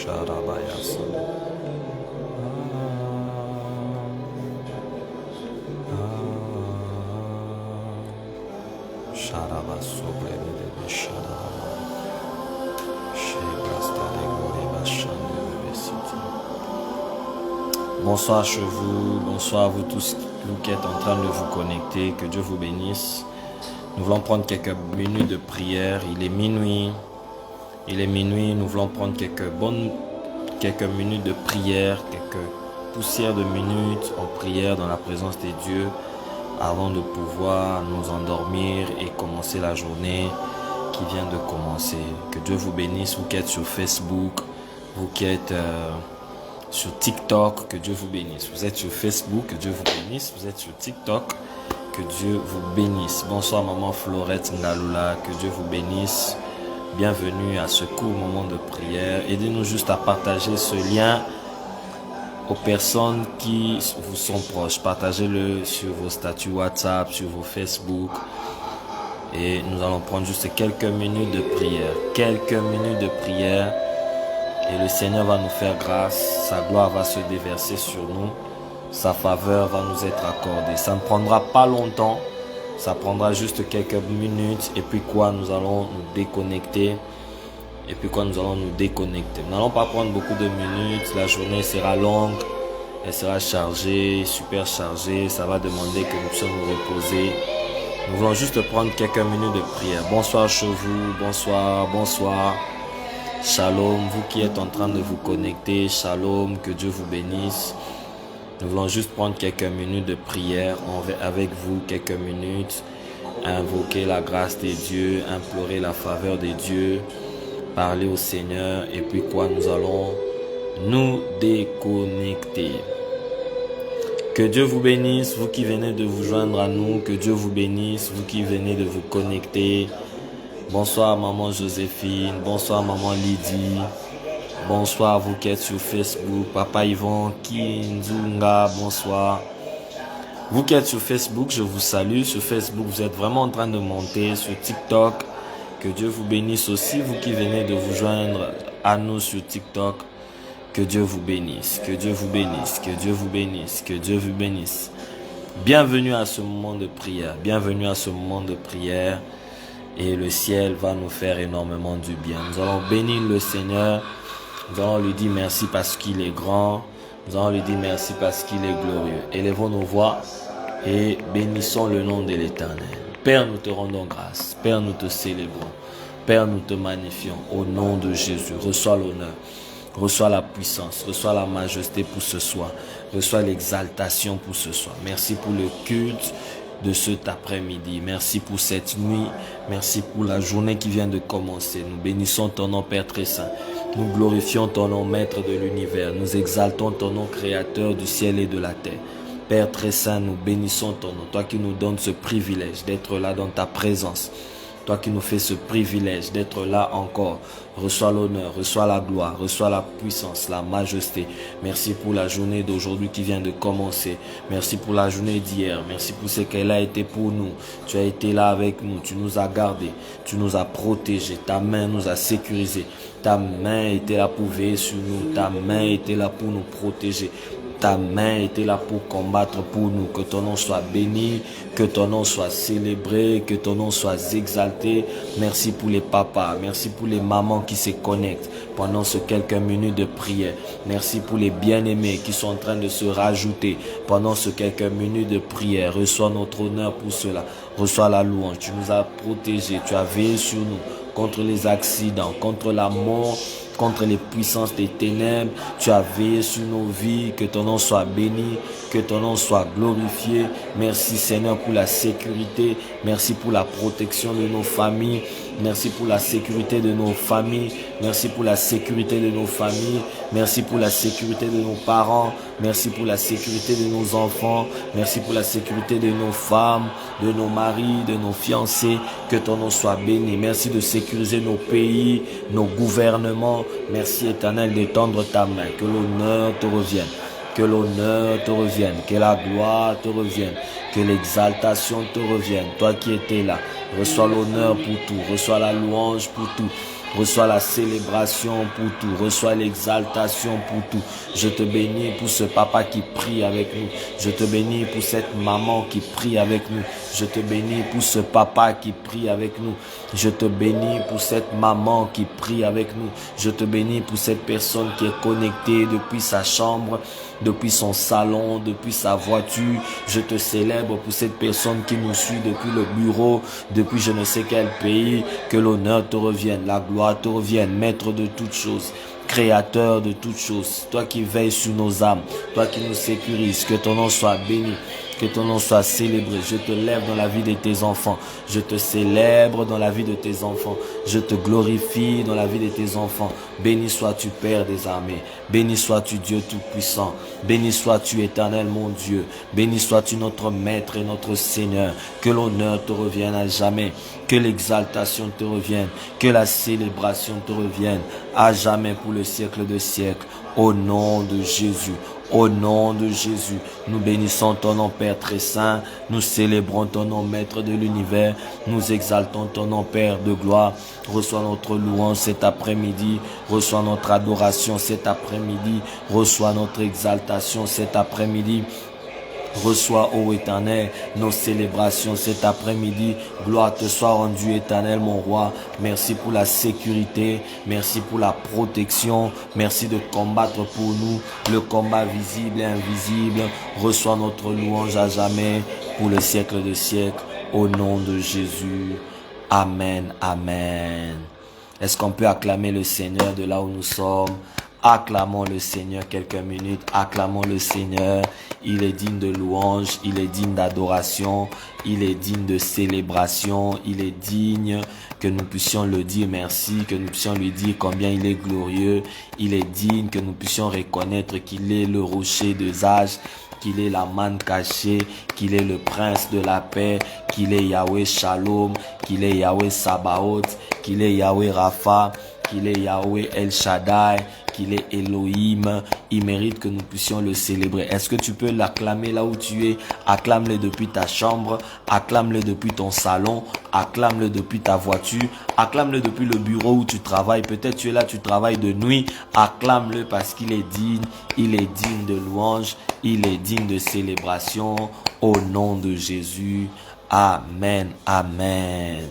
Sharabayasa. Bonsoir chez vous, bonsoir à vous tous vous qui êtes en train de vous connecter, que Dieu vous bénisse. Nous voulons prendre quelques minutes de prière, il est minuit, nous voulons prendre quelques minutes de prière, quelques poussières de minutes en prière dans la présence de Dieu avant de pouvoir nous endormir et commencer la journée qui vient de commencer. Que Dieu vous bénisse, vous qui êtes sur Facebook, vous qui êtes sur TikTok, que Dieu vous bénisse. Vous êtes sur Facebook, que Dieu vous bénisse. Vous êtes sur TikTok, que Dieu vous bénisse. Bonsoir maman Florette Ngalula, que Dieu vous bénisse. Bienvenue à ce court moment de prière. Aidez-nous juste à partager ce lien aux personnes qui vous sont proches. Partagez-le sur vos statuts WhatsApp, sur vos Facebook. Et nous allons prendre juste quelques minutes de prière. Quelques minutes de prière. Et le Seigneur va nous faire grâce. Sa gloire va se déverser sur nous. Sa faveur va nous être accordée. Ça ne prendra pas longtemps. Ça prendra juste quelques minutes. Et puis quoi, nous allons nous déconnecter. Nous n'allons pas prendre beaucoup de minutes. La journée sera longue. Elle sera chargée, super chargée. Ça va demander que nous puissions nous reposer. Nous voulons juste prendre quelques minutes de prière. Bonsoir chez vous. Bonsoir. Shalom, vous qui êtes en train de vous connecter. Shalom, que Dieu vous bénisse. Nous voulons juste prendre quelques minutes de prière avec vous. Quelques minutes. Invoquer la grâce de Dieu. Implorer la faveur de Dieu. Parler au Seigneur et puis quoi, nous allons nous déconnecter. Que Dieu vous bénisse, vous qui venez de vous joindre à nous. Que Dieu vous bénisse, vous qui venez de vous connecter. Bonsoir maman Joséphine, bonsoir maman Lydie. Bonsoir vous qui êtes sur Facebook, papa Yvon, Kinzunga, bonsoir. Vous qui êtes sur Facebook, je vous salue. Sur Facebook, vous êtes vraiment en train de monter. Sur TikTok, que Dieu vous bénisse aussi, vous qui venez de vous joindre à nous sur TikTok. Que Dieu vous bénisse, que Dieu vous bénisse, que Dieu vous bénisse, que Dieu vous bénisse. Bienvenue à ce moment de prière, bienvenue à ce moment de prière. Et le ciel va nous faire énormément du bien. Nous allons bénir le Seigneur, nous allons lui dire merci parce qu'il est grand, nous allons lui dire merci parce qu'il est glorieux. Élevons nos voix et bénissons le nom de l'Éternel. Père, nous te rendons grâce. Père, nous te célébrons. Père, nous te magnifions. Au nom de Jésus, reçois l'honneur. Reçois la puissance. Reçois la majesté pour ce soir. Reçois l'exaltation pour ce soir. Merci pour le culte de cet après-midi. Merci pour cette nuit. Merci pour la journée qui vient de commencer. Nous bénissons ton nom, Père très saint. Nous glorifions ton nom, Maître de l'univers. Nous exaltons ton nom, Créateur du ciel et de la terre. Père très saint, nous bénissons ton nom. Toi qui nous donnes ce privilège d'être là dans ta présence. Toi qui nous fais ce privilège d'être là encore. Reçois l'honneur, reçois la gloire, reçois la puissance, la majesté. Merci pour la journée d'aujourd'hui qui vient de commencer. Merci pour la journée d'hier. Merci pour ce qu'elle a été pour nous. Tu as été là avec nous. Tu nous as gardés. Tu nous as protégés. Ta main nous a sécurisés. Ta main était là pour veiller sur nous. Ta main était là pour nous protéger. Ta main était là pour combattre pour nous. Que ton nom soit béni, que ton nom soit célébré, que ton nom soit exalté. Merci pour les papas, merci pour les mamans qui se connectent pendant ces quelques minutes de prière. Merci pour les bien-aimés qui sont en train de se rajouter pendant ces quelques minutes de prière. Reçois notre honneur pour cela. Reçois la louange. Tu nous as protégés, tu as veillé sur nous contre les accidents, contre la mort, contre les puissances des ténèbres. Tu as veillé sur nos vies. Que ton nom soit béni, que ton nom soit glorifié. Merci Seigneur pour la sécurité. Merci pour la protection de nos familles. Merci pour la sécurité de nos familles. Merci pour la sécurité de nos familles. Merci pour la sécurité de nos parents. Merci pour la sécurité de nos enfants. Merci pour la sécurité de nos femmes, de nos maris, de nos fiancés. Que ton nom soit béni. Merci de sécuriser nos pays, nos gouvernements. Merci Éternel d'étendre ta main. Que l'honneur te revienne. Que l'honneur te revienne. Que la gloire te revienne. Que l'exaltation te revienne. Toi qui étais là, reçois l'honneur pour tout. Reçois la louange pour tout. Reçois la célébration pour tout. Reçois l'exaltation pour tout. Je te bénis pour ce papa qui prie avec nous. Je te bénis pour cette maman qui prie avec nous. Je te bénis pour ce papa qui prie avec nous. Je te bénis pour cette maman qui prie avec nous. Je te bénis pour cette personne qui est connectée depuis sa chambre, depuis son salon, depuis sa voiture. Je te célèbre pour cette personne qui nous suit depuis le bureau, depuis je ne sais quel pays. Que l'honneur te revienne, la gloire te revienne, maître de toutes choses, créateur de toutes choses, toi qui veilles sur nos âmes, toi qui nous sécurises, que ton nom soit béni, que ton nom soit célébré. Je te lève dans la vie de tes enfants, je te célèbre dans la vie de tes enfants, je te glorifie dans la vie de tes enfants. Béni sois-tu Père des armées, béni sois-tu Dieu Tout-Puissant, béni sois-tu Éternel mon Dieu, béni sois-tu notre Maître et notre Seigneur. Que l'honneur te revienne à jamais, que l'exaltation te revienne, que la célébration te revienne à jamais pour le siècle de siècles. Au nom de Jésus, au nom de Jésus, nous bénissons ton nom Père très saint, nous célébrons ton nom Maître de l'univers, nous exaltons ton nom Père de gloire. Reçois notre louange cet après-midi, reçois notre adoration cet après-midi, reçois notre exaltation cet après-midi. Reçois, ô Éternel, nos célébrations cet après-midi. Gloire te soit rendue, Éternel, mon roi. Merci pour la sécurité. Merci pour la protection. Merci de combattre pour nous le combat visible et invisible. Reçois notre louange à jamais pour le siècle des siècles. Au nom de Jésus. Amen. Amen. Est-ce qu'on peut acclamer le Seigneur de là où nous sommes? Acclamons le Seigneur quelques minutes, acclamons le Seigneur. Il est digne de louange, il est digne d'adoration, il est digne de célébration, il est digne que nous puissions le dire merci, que nous puissions lui dire combien il est glorieux. Il est digne que nous puissions reconnaître qu'il est le rocher des âges, qu'il est la manne cachée, qu'il est le prince de la paix, qu'il est Yahweh Shalom, qu'il est Yahweh Sabaoth, qu'il est Yahweh Rapha, qu'il est Yahweh El Shaddai, qu'il est Elohim. Il mérite que nous puissions le célébrer. Est-ce que tu peux l'acclamer là où tu es? Acclame-le depuis ta chambre, acclame-le depuis ton salon, acclame-le depuis ta voiture, acclame-le depuis le bureau où tu travailles. Peut-être tu es là, tu travailles de nuit. Acclame-le parce qu'il est digne de louange, il est digne de célébration. Au nom de Jésus. Amen. Amen.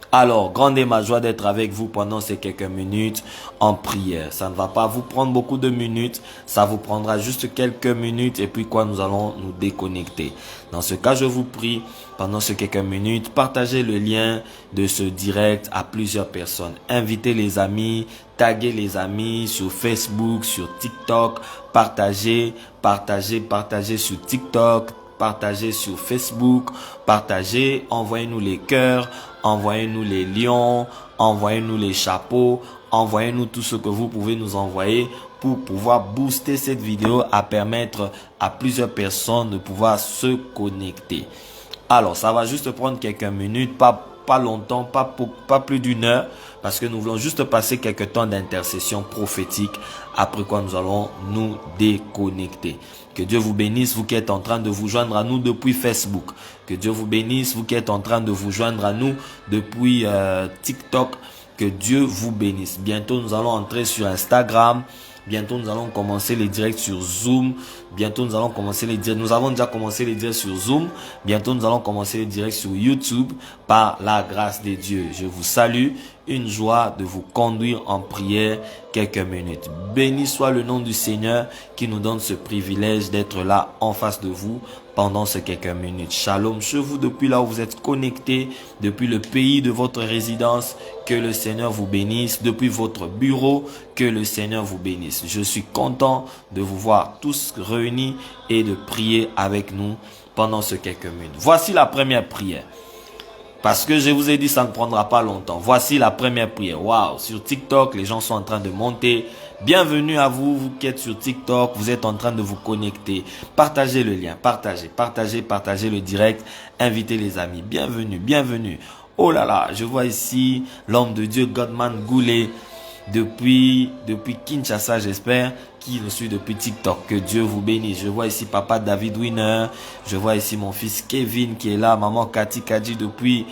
Alors, grande est ma joie d'être avec vous pendant ces quelques minutes en prière. Ça ne va pas vous prendre beaucoup de minutes, ça vous prendra juste quelques minutes et puis nous allons nous déconnecter. Dans ce cas, je vous prie, pendant ces quelques minutes, partagez le lien de ce direct à plusieurs personnes. Invitez les amis, taguez les amis sur Facebook, sur TikTok, partagez sur TikTok, partagez sur Facebook, partagez, envoyez-nous les cœurs, envoyez-nous les lions, envoyez-nous les chapeaux, envoyez-nous tout ce que vous pouvez nous envoyer pour pouvoir booster cette vidéo, à permettre à plusieurs personnes de pouvoir se connecter. Alors, ça va juste prendre quelques minutes, pas longtemps, pas plus d'une heure, parce que nous voulons juste passer quelques temps d'intercession prophétique, après quoi nous allons nous déconnecter. Que Dieu vous bénisse, vous qui êtes en train de vous joindre à nous depuis Facebook. Que Dieu vous bénisse, vous qui êtes en train de vous joindre à nous depuis TikTok. Que Dieu vous bénisse. Bientôt, nous allons entrer sur Instagram. Bientôt, nous allons commencer les directs sur Zoom. Bientôt, nous allons commencer les directs. Nous avons déjà commencé les directs sur Zoom. Bientôt, nous allons commencer les directs sur YouTube par la grâce de Dieu. Je vous salue. Une joie de vous conduire en prière quelques minutes. Béni soit le nom du Seigneur qui nous donne ce privilège d'être là en face de vous pendant ces quelques minutes. Shalom chez vous depuis là où vous êtes connectés, depuis le pays de votre résidence. Que le Seigneur vous bénisse. Depuis votre bureau, que le Seigneur vous bénisse. Je suis content de vous voir tous réunis et de prier avec nous pendant ces quelques minutes. Voici la première prière. Parce que je vous ai dit, ça ne prendra pas longtemps. Voici la première prière. Waouh, sur TikTok, les gens sont en train de monter. Bienvenue à vous, vous qui êtes sur TikTok, vous êtes en train de vous connecter. Partagez le lien, partagez le direct. Invitez les amis. Bienvenue. Oh là là, je vois ici l'homme de Dieu, Godman Goulet, depuis Kinshasa, j'espère, qui nous suit depuis TikTok. Que Dieu vous bénisse. Je vois ici papa David Winner. Je vois ici mon fils Kevin qui est là. Maman Cathy Kadji depuis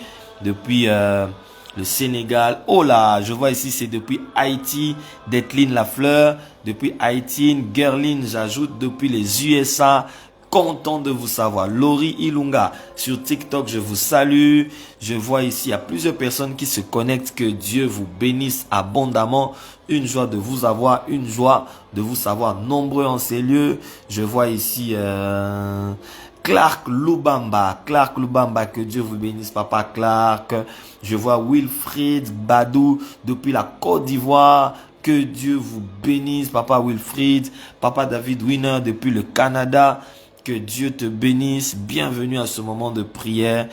le Sénégal. Oh là, je vois ici, c'est depuis Haïti, Detline Lafleur. Depuis Haïti, Gerline, j'ajoute depuis les USA. Content de vous savoir. Laurie Ilunga sur TikTok, je vous salue. Je vois ici, il y a plusieurs personnes qui se connectent. Que Dieu vous bénisse abondamment. Une joie de vous avoir, une joie de vous savoir nombreux en ces lieux. Je vois ici Clark Lubamba, que Dieu vous bénisse, papa Clark. Je vois Wilfried Badou depuis la Côte d'Ivoire. Que Dieu vous bénisse, papa Wilfried. Papa David Winner depuis le Canada. Que Dieu te bénisse. Bienvenue à ce moment de prière.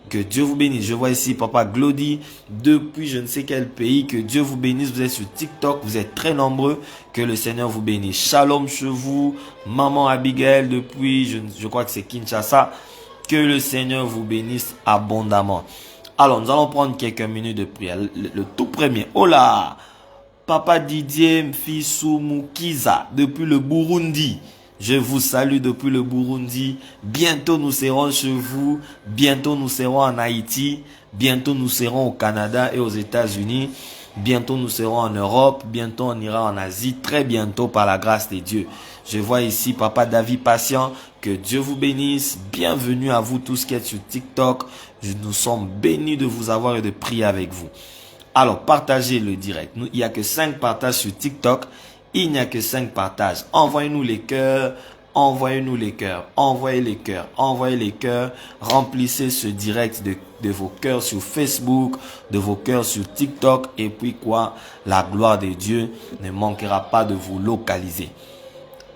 Que Dieu vous bénisse. Je vois ici Papa Glody depuis je ne sais quel pays. Que Dieu vous bénisse. Vous êtes sur TikTok. Vous êtes très nombreux. Que le Seigneur vous bénisse. Shalom chez vous. Maman Abigail depuis je crois que c'est Kinshasa. Que le Seigneur vous bénisse abondamment. Alors nous allons prendre quelques minutes de prière. Le tout premier. Oh là. Papa Didier Mfissou Mukiza depuis le Burundi. Je vous salue depuis le Burundi. Bientôt nous serons chez vous. Bientôt nous serons en Haïti. Bientôt nous serons au Canada et aux États-Unis. Bientôt nous serons en Europe. Bientôt on ira en Asie. Très bientôt par la grâce de Dieu. Je vois ici Papa David Patient. Que Dieu vous bénisse. Bienvenue à vous tous qui êtes sur TikTok. Nous sommes bénis de vous avoir et de prier avec vous. Alors partagez le direct. Il n'y a que 5 partages sur TikTok. Il n'y a que 5 partages. Envoyez-nous les cœurs. Envoyez-nous les cœurs. Envoyez les cœurs. Envoyez les cœurs. Remplissez ce direct de vos cœurs sur Facebook, de vos cœurs sur TikTok. Et puis quoi? La gloire de Dieu ne manquera pas de vous localiser.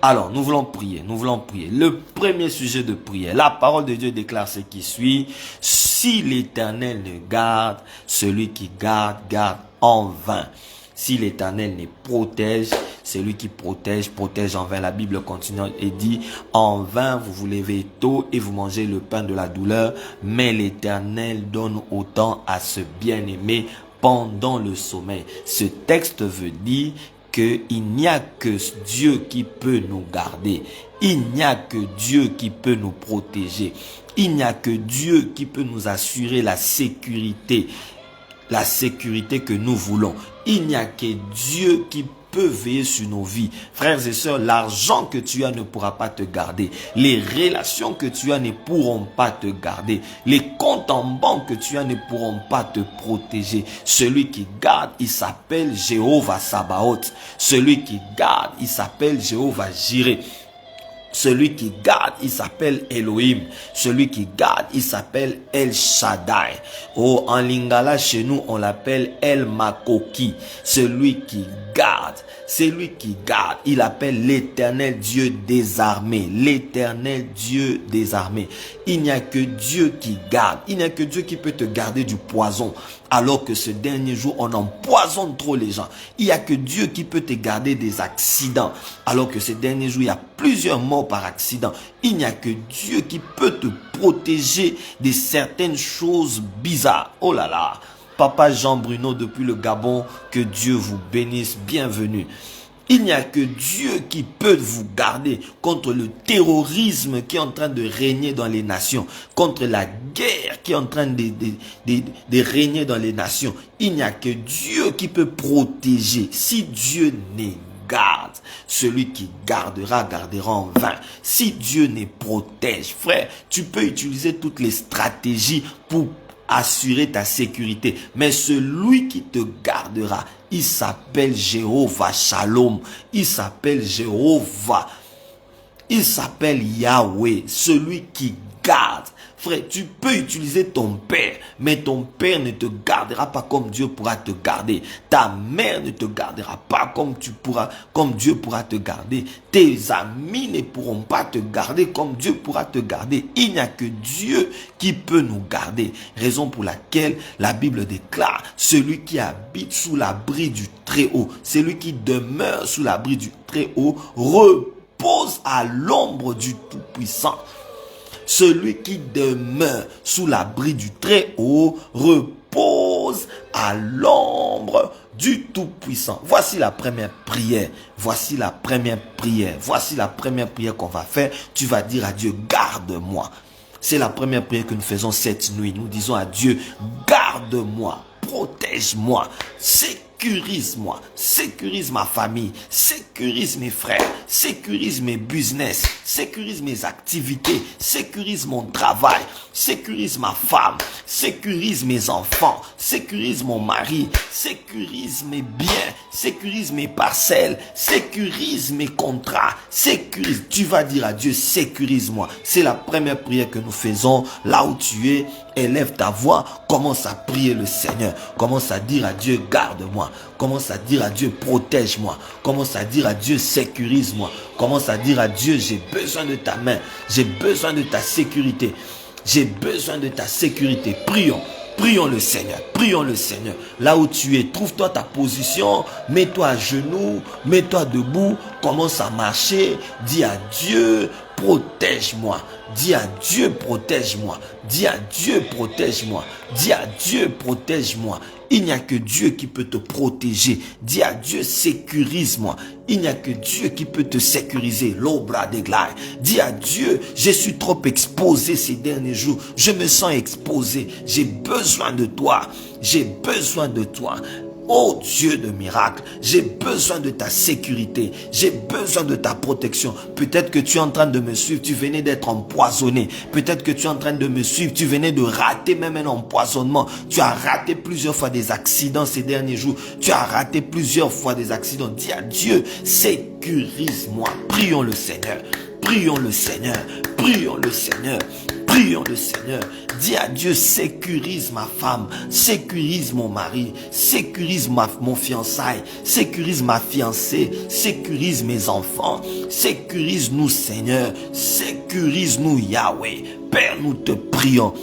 Alors, nous voulons prier. Nous voulons prier. Le premier sujet de prière. La parole de Dieu déclare ce qui suit. Si l'Éternel ne garde, celui qui garde, garde en vain. Si l'Éternel ne protège, celui qui protège, protège en vain. La Bible continue et dit, en vain vous vous levez tôt et vous mangez le pain de la douleur, mais l'Éternel donne autant à ce bien-aimé pendant le sommeil. Ce texte veut dire qu'il n'y a que Dieu qui peut nous garder. Il n'y a que Dieu qui peut nous protéger. Il n'y a que Dieu qui peut nous assurer la sécurité que nous voulons. Il n'y a que Dieu qui peut veiller sur nos vies. Frères et sœurs, l'argent que tu as ne pourra pas te garder. Les relations que tu as ne pourront pas te garder. Les comptes en banque que tu as ne pourront pas te protéger. Celui qui garde, il s'appelle Jéhovah Sabaoth. Celui qui garde, il s'appelle Jéhovah Jireh. Celui qui garde, il s'appelle Elohim. Celui qui garde, il s'appelle El Shaddai. Oh, en lingala, chez nous, on l'appelle El Makoki. Celui qui garde, il appelle l'Éternel Dieu des armées. L'Éternel Dieu des armées. Il n'y a que Dieu qui garde. Il n'y a que Dieu qui peut te garder du poison. Alors que ce dernier jour, on empoisonne trop les gens. Il n'y a que Dieu qui peut te garder des accidents. Alors que ces derniers jours, il y a plusieurs morts par accident. Il n'y a que Dieu qui peut te protéger de certaines choses bizarres. Oh là là. Papa Jean Bruno depuis le Gabon, que Dieu vous bénisse. Bienvenue. Il n'y a que Dieu qui peut vous garder contre le terrorisme qui est en train de régner dans les nations, contre la guerre qui est en train de régner dans les nations. Il n'y a que Dieu qui peut protéger. Si Dieu ne garde, celui qui gardera, gardera en vain. Si Dieu ne protège, frère, tu peux utiliser toutes les stratégies pour assurer ta sécurité. Mais celui qui te gardera, il s'appelle Jéhovah Shalom. Il s'appelle Jéhovah. Il s'appelle Yahweh. Celui qui garde. Frère, tu peux utiliser ton père, mais ton père ne te gardera pas comme Dieu pourra te garder. Ta mère ne te gardera pas comme Dieu pourra te garder. Tes amis ne pourront pas te garder comme Dieu pourra te garder. Il n'y a que Dieu qui peut nous garder. Raison pour laquelle la Bible déclare, celui qui habite sous l'abri du Très-Haut, celui qui demeure sous l'abri du Très-Haut, repose à l'ombre du Tout-Puissant. Celui qui demeure sous l'abri du Très-Haut repose à l'ombre du Tout-Puissant. Voici la première prière. Voici la première prière. Voici la première prière qu'on va faire. Tu vas dire à Dieu, garde-moi. C'est la première prière que nous faisons cette nuit. Nous disons à Dieu, garde-moi. protège-moi, sécurise-moi, sécurise ma famille, sécurise mes frères, sécurise mes business, sécurise mes activités, sécurise mon travail, sécurise ma femme, sécurise mes enfants, sécurise mon mari, sécurise mes biens, sécurise mes parcelles, sécurise mes contrats, sécurise. Tu vas dire à Dieu, sécurise-moi. C'est la première prière que nous faisons. Là où tu es, élève ta voix, commence à prier le Seigneur. Commence à dire à Dieu, garde-moi. Commence à dire à Dieu, protège-moi. Commence à dire à Dieu, sécurise-moi. Commence à dire à Dieu, j'ai besoin de ta main. J'ai besoin de ta sécurité. J'ai besoin de ta sécurité. Prions. Prions le Seigneur, prions le Seigneur. Là où tu es, trouve-toi ta position, mets-toi à genoux, mets-toi debout, commence à marcher, dis à Dieu, protège-moi. Dis à Dieu, protège-moi. Dis à Dieu, protège-moi. Dis à Dieu, protège-moi. Il n'y a que Dieu qui peut te protéger. Dis à Dieu, sécurise-moi. Il n'y a que Dieu qui peut te sécuriser. L'obra de glace. Dis à Dieu, je suis trop exposé ces derniers jours. Je me sens exposé. J'ai besoin de toi. J'ai besoin de toi. Oh Dieu de miracle, j'ai besoin de ta sécurité, j'ai besoin de ta protection. Peut-être que tu es en train de me suivre, tu venais d'être empoisonné. Peut-être que tu es en train de me suivre, tu venais de rater même un empoisonnement. Tu as raté plusieurs fois des accidents ces derniers jours. Tu as raté plusieurs fois des accidents. Dis à Dieu, sécurise-moi. Prions le Seigneur, prions le Seigneur, prions le Seigneur. Prions le Seigneur. Dis à Dieu, sécurise ma femme, sécurise mon mari, sécurise mon fiançaille, sécurise ma fiancée, sécurise mes enfants, sécurise-nous Seigneur, sécurise-nous Yahweh. Père, nous te prions.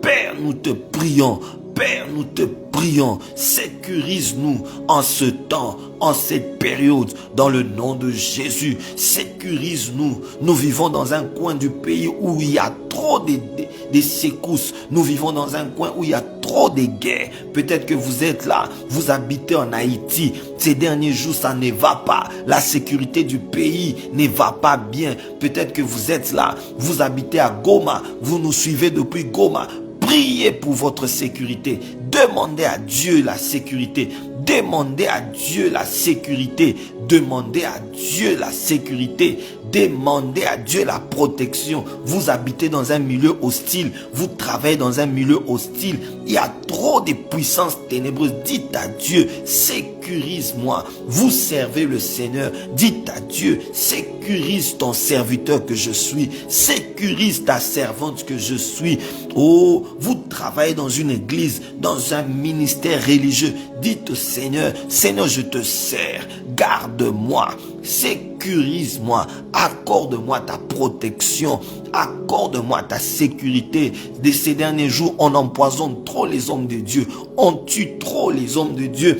Père, nous te prions. Père, nous te prions, sécurise-nous en ce temps, en cette période, dans le nom de Jésus. Sécurise-nous. Nous vivons dans un coin du pays où il y a trop de secousses. Nous vivons dans un coin où il y a trop de guerres. Peut-être que vous êtes là, vous habitez en Haïti. Ces derniers jours, ça ne va pas. La sécurité du pays ne va pas bien. Peut-être que vous êtes là, vous habitez à Goma. Vous nous suivez depuis Goma. Priez pour votre sécurité. Demandez à Dieu la sécurité. Demandez à Dieu la sécurité. Demandez à Dieu la sécurité. Demandez à Dieu la protection. Vous habitez dans un milieu hostile. Vous travaillez dans un milieu hostile. Il y a trop de puissances ténébreuses. Dites à Dieu, sécurise-moi. Vous servez le Seigneur. Dites à Dieu, sécurise ton serviteur que je suis. Sécurise ta servante que je suis. Oh, vous travaillez dans une église, dans un ministère religieux. Dites au Seigneur, Seigneur, je te sers. Garde-moi. Sécurise-moi. Accorde-moi ta protection. Accorde-moi ta sécurité. De ces derniers jours, on empoisonne trop les hommes de Dieu. On tue trop les hommes de Dieu.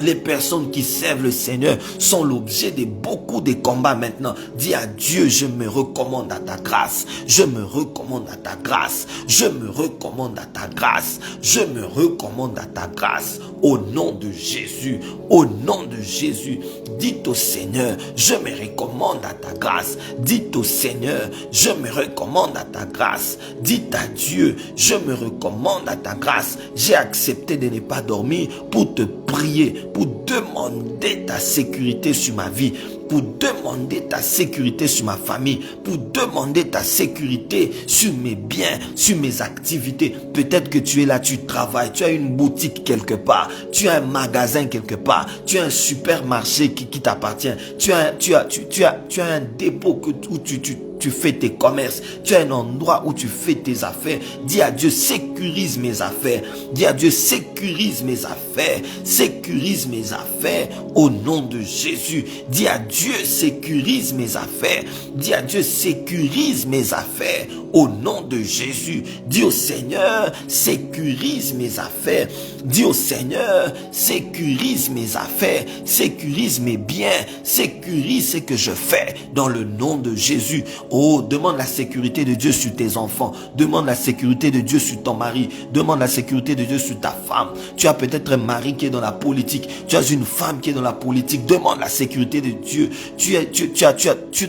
Les personnes qui servent le Seigneur sont l'objet de beaucoup de combats maintenant. Dis à Dieu, je me recommande à ta grâce. Je me recommande à ta grâce. Je me recommande à ta grâce. Je me recommande à ta grâce. Au nom de Jésus. Au nom de Jésus. Dites au Seigneur, je me recommande à ta grâce. Dites au Seigneur, je me recommande à ta grâce. Dites à Dieu, je me recommande à ta grâce. J'ai accepté de ne pas dormir pour te prier, pour demander ta sécurité sur ma vie, pour demander ta sécurité sur ma famille, pour demander ta sécurité sur mes biens, sur mes activités. Peut-être que tu es là, tu travailles, tu as une boutique quelque part, tu as un magasin quelque part, tu as un supermarché qui t'appartient, tu as un dépôt où tu fais tes commerces, tu as un endroit où tu fais tes affaires. Dis à Dieu, sécurise mes affaires. Dis à Dieu, sécurise mes affaires. Sécurise mes affaires au nom de Jésus. Dis à Dieu, sécurise mes affaires. Dis à Dieu, sécurise mes affaires au nom de Jésus. Dis au Seigneur, sécurise mes affaires. Dis au Seigneur, sécurise mes affaires. Sécurise mes biens. Sécurise ce que je fais dans le nom de Jésus. Oh, demande la sécurité de Dieu sur tes enfants. Demande la sécurité de Dieu sur ton mari. Demande la sécurité de Dieu sur ta femme. Tu as peut-être un mari qui est dans la politique. Tu as une femme qui est dans la politique. Demande la sécurité de Dieu Dieu.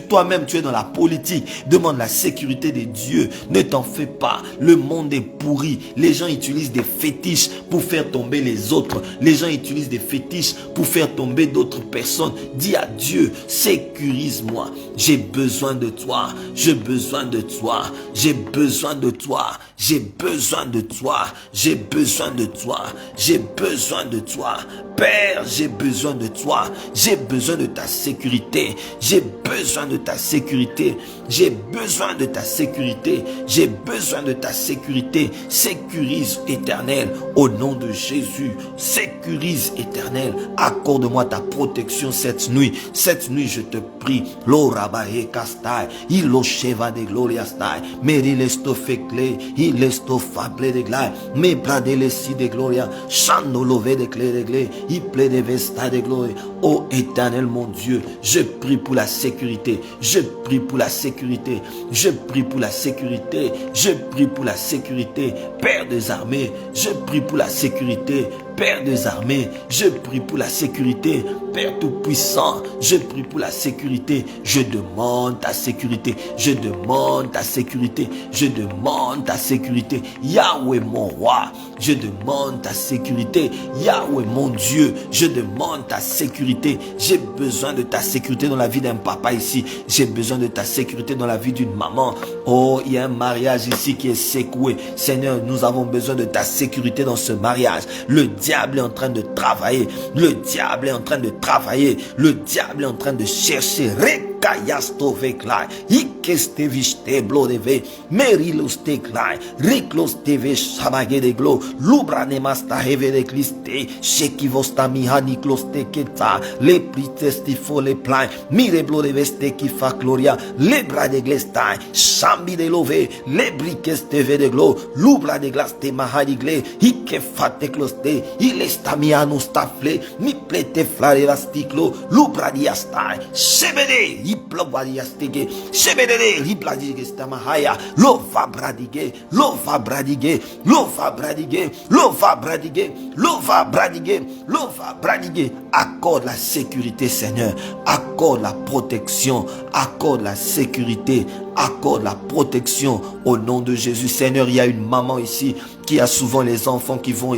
Toi-même, tu es dans la politique. Demande la sécurité de Dieu. Ne t'en fais pas. Le monde est pourri. Les gens utilisent des fétiches pour faire tomber les autres. Les gens utilisent des fétiches pour faire tomber d'autres personnes. Dis à Dieu, sécurise-moi. J'ai besoin de toi. J'ai besoin de toi. J'ai besoin de toi. J'ai besoin de toi. J'ai besoin de toi. J'ai besoin de toi. Père, j'ai besoin de toi. J'ai besoin de ta sécurité. J'ai besoin de ta sécurité. J'ai besoin de ta sécurité. J'ai besoin de ta sécurité. Sécurise, Éternel, au nom de Jésus. Sécurise, Éternel. Accorde-moi ta protection cette nuit. Cette nuit, je te prie. Lo rabahe kastai. Ilo sheva de gloria stai. Meri lesto fekle. Il esto fable de glai. Me brade lesi de gloria. Chando love de clé de glai. Il plaît de vesta de gloire. Ô Éternel mon Dieu, je prie pour la sécurité. Je prie pour la sécurité. Je prie pour la sécurité. Je prie pour la sécurité. Père des armées, je prie pour la sécurité. Père des armées, je prie pour la sécurité. Père tout-puissant, je prie pour la sécurité. Je demande ta sécurité. Je demande ta sécurité. Je demande ta sécurité. Yahweh mon roi, je demande ta sécurité. Yahweh mon Dieu, je demande ta sécurité. J'ai besoin de ta sécurité dans la vie d'un papa ici. J'ai besoin de ta sécurité dans la vie d'une maman. Oh, il y a un mariage ici qui est secoué. Seigneur, nous avons besoin de ta sécurité dans ce mariage. Le diable est en train de travailler. Le diable est en train de travailler. Le diable est en train de chercher. Kayasto veklai, ikeste viste blodeve, merilos teklai, riklos teve shabage de glo, lubra nemasta heve de kliste, shekivosta mihani kloste keta, le pritestifo le plain, mire blodeveste ki fa gloria, le bra de glestai, shambi de love, le brikeste ve de glo, lubra de glaste mahadi gle, ike fate kloste, ilesta miano stafle, mi plete flare rastiklo, lubra diastai, shebede, Iplobadiastege, Shebedele, Ripladige Stamahaya, Lova Bradige, Lova Bradige, Lova Bradige, Lova Bradige, Lova Bradige, Lova Bradige. Accorde la sécurité, Seigneur. Accorde la protection. Accorde la sécurité. Accorde la protection au nom de Jésus. Seigneur, il y a une maman ici qui a souvent les enfants qui vont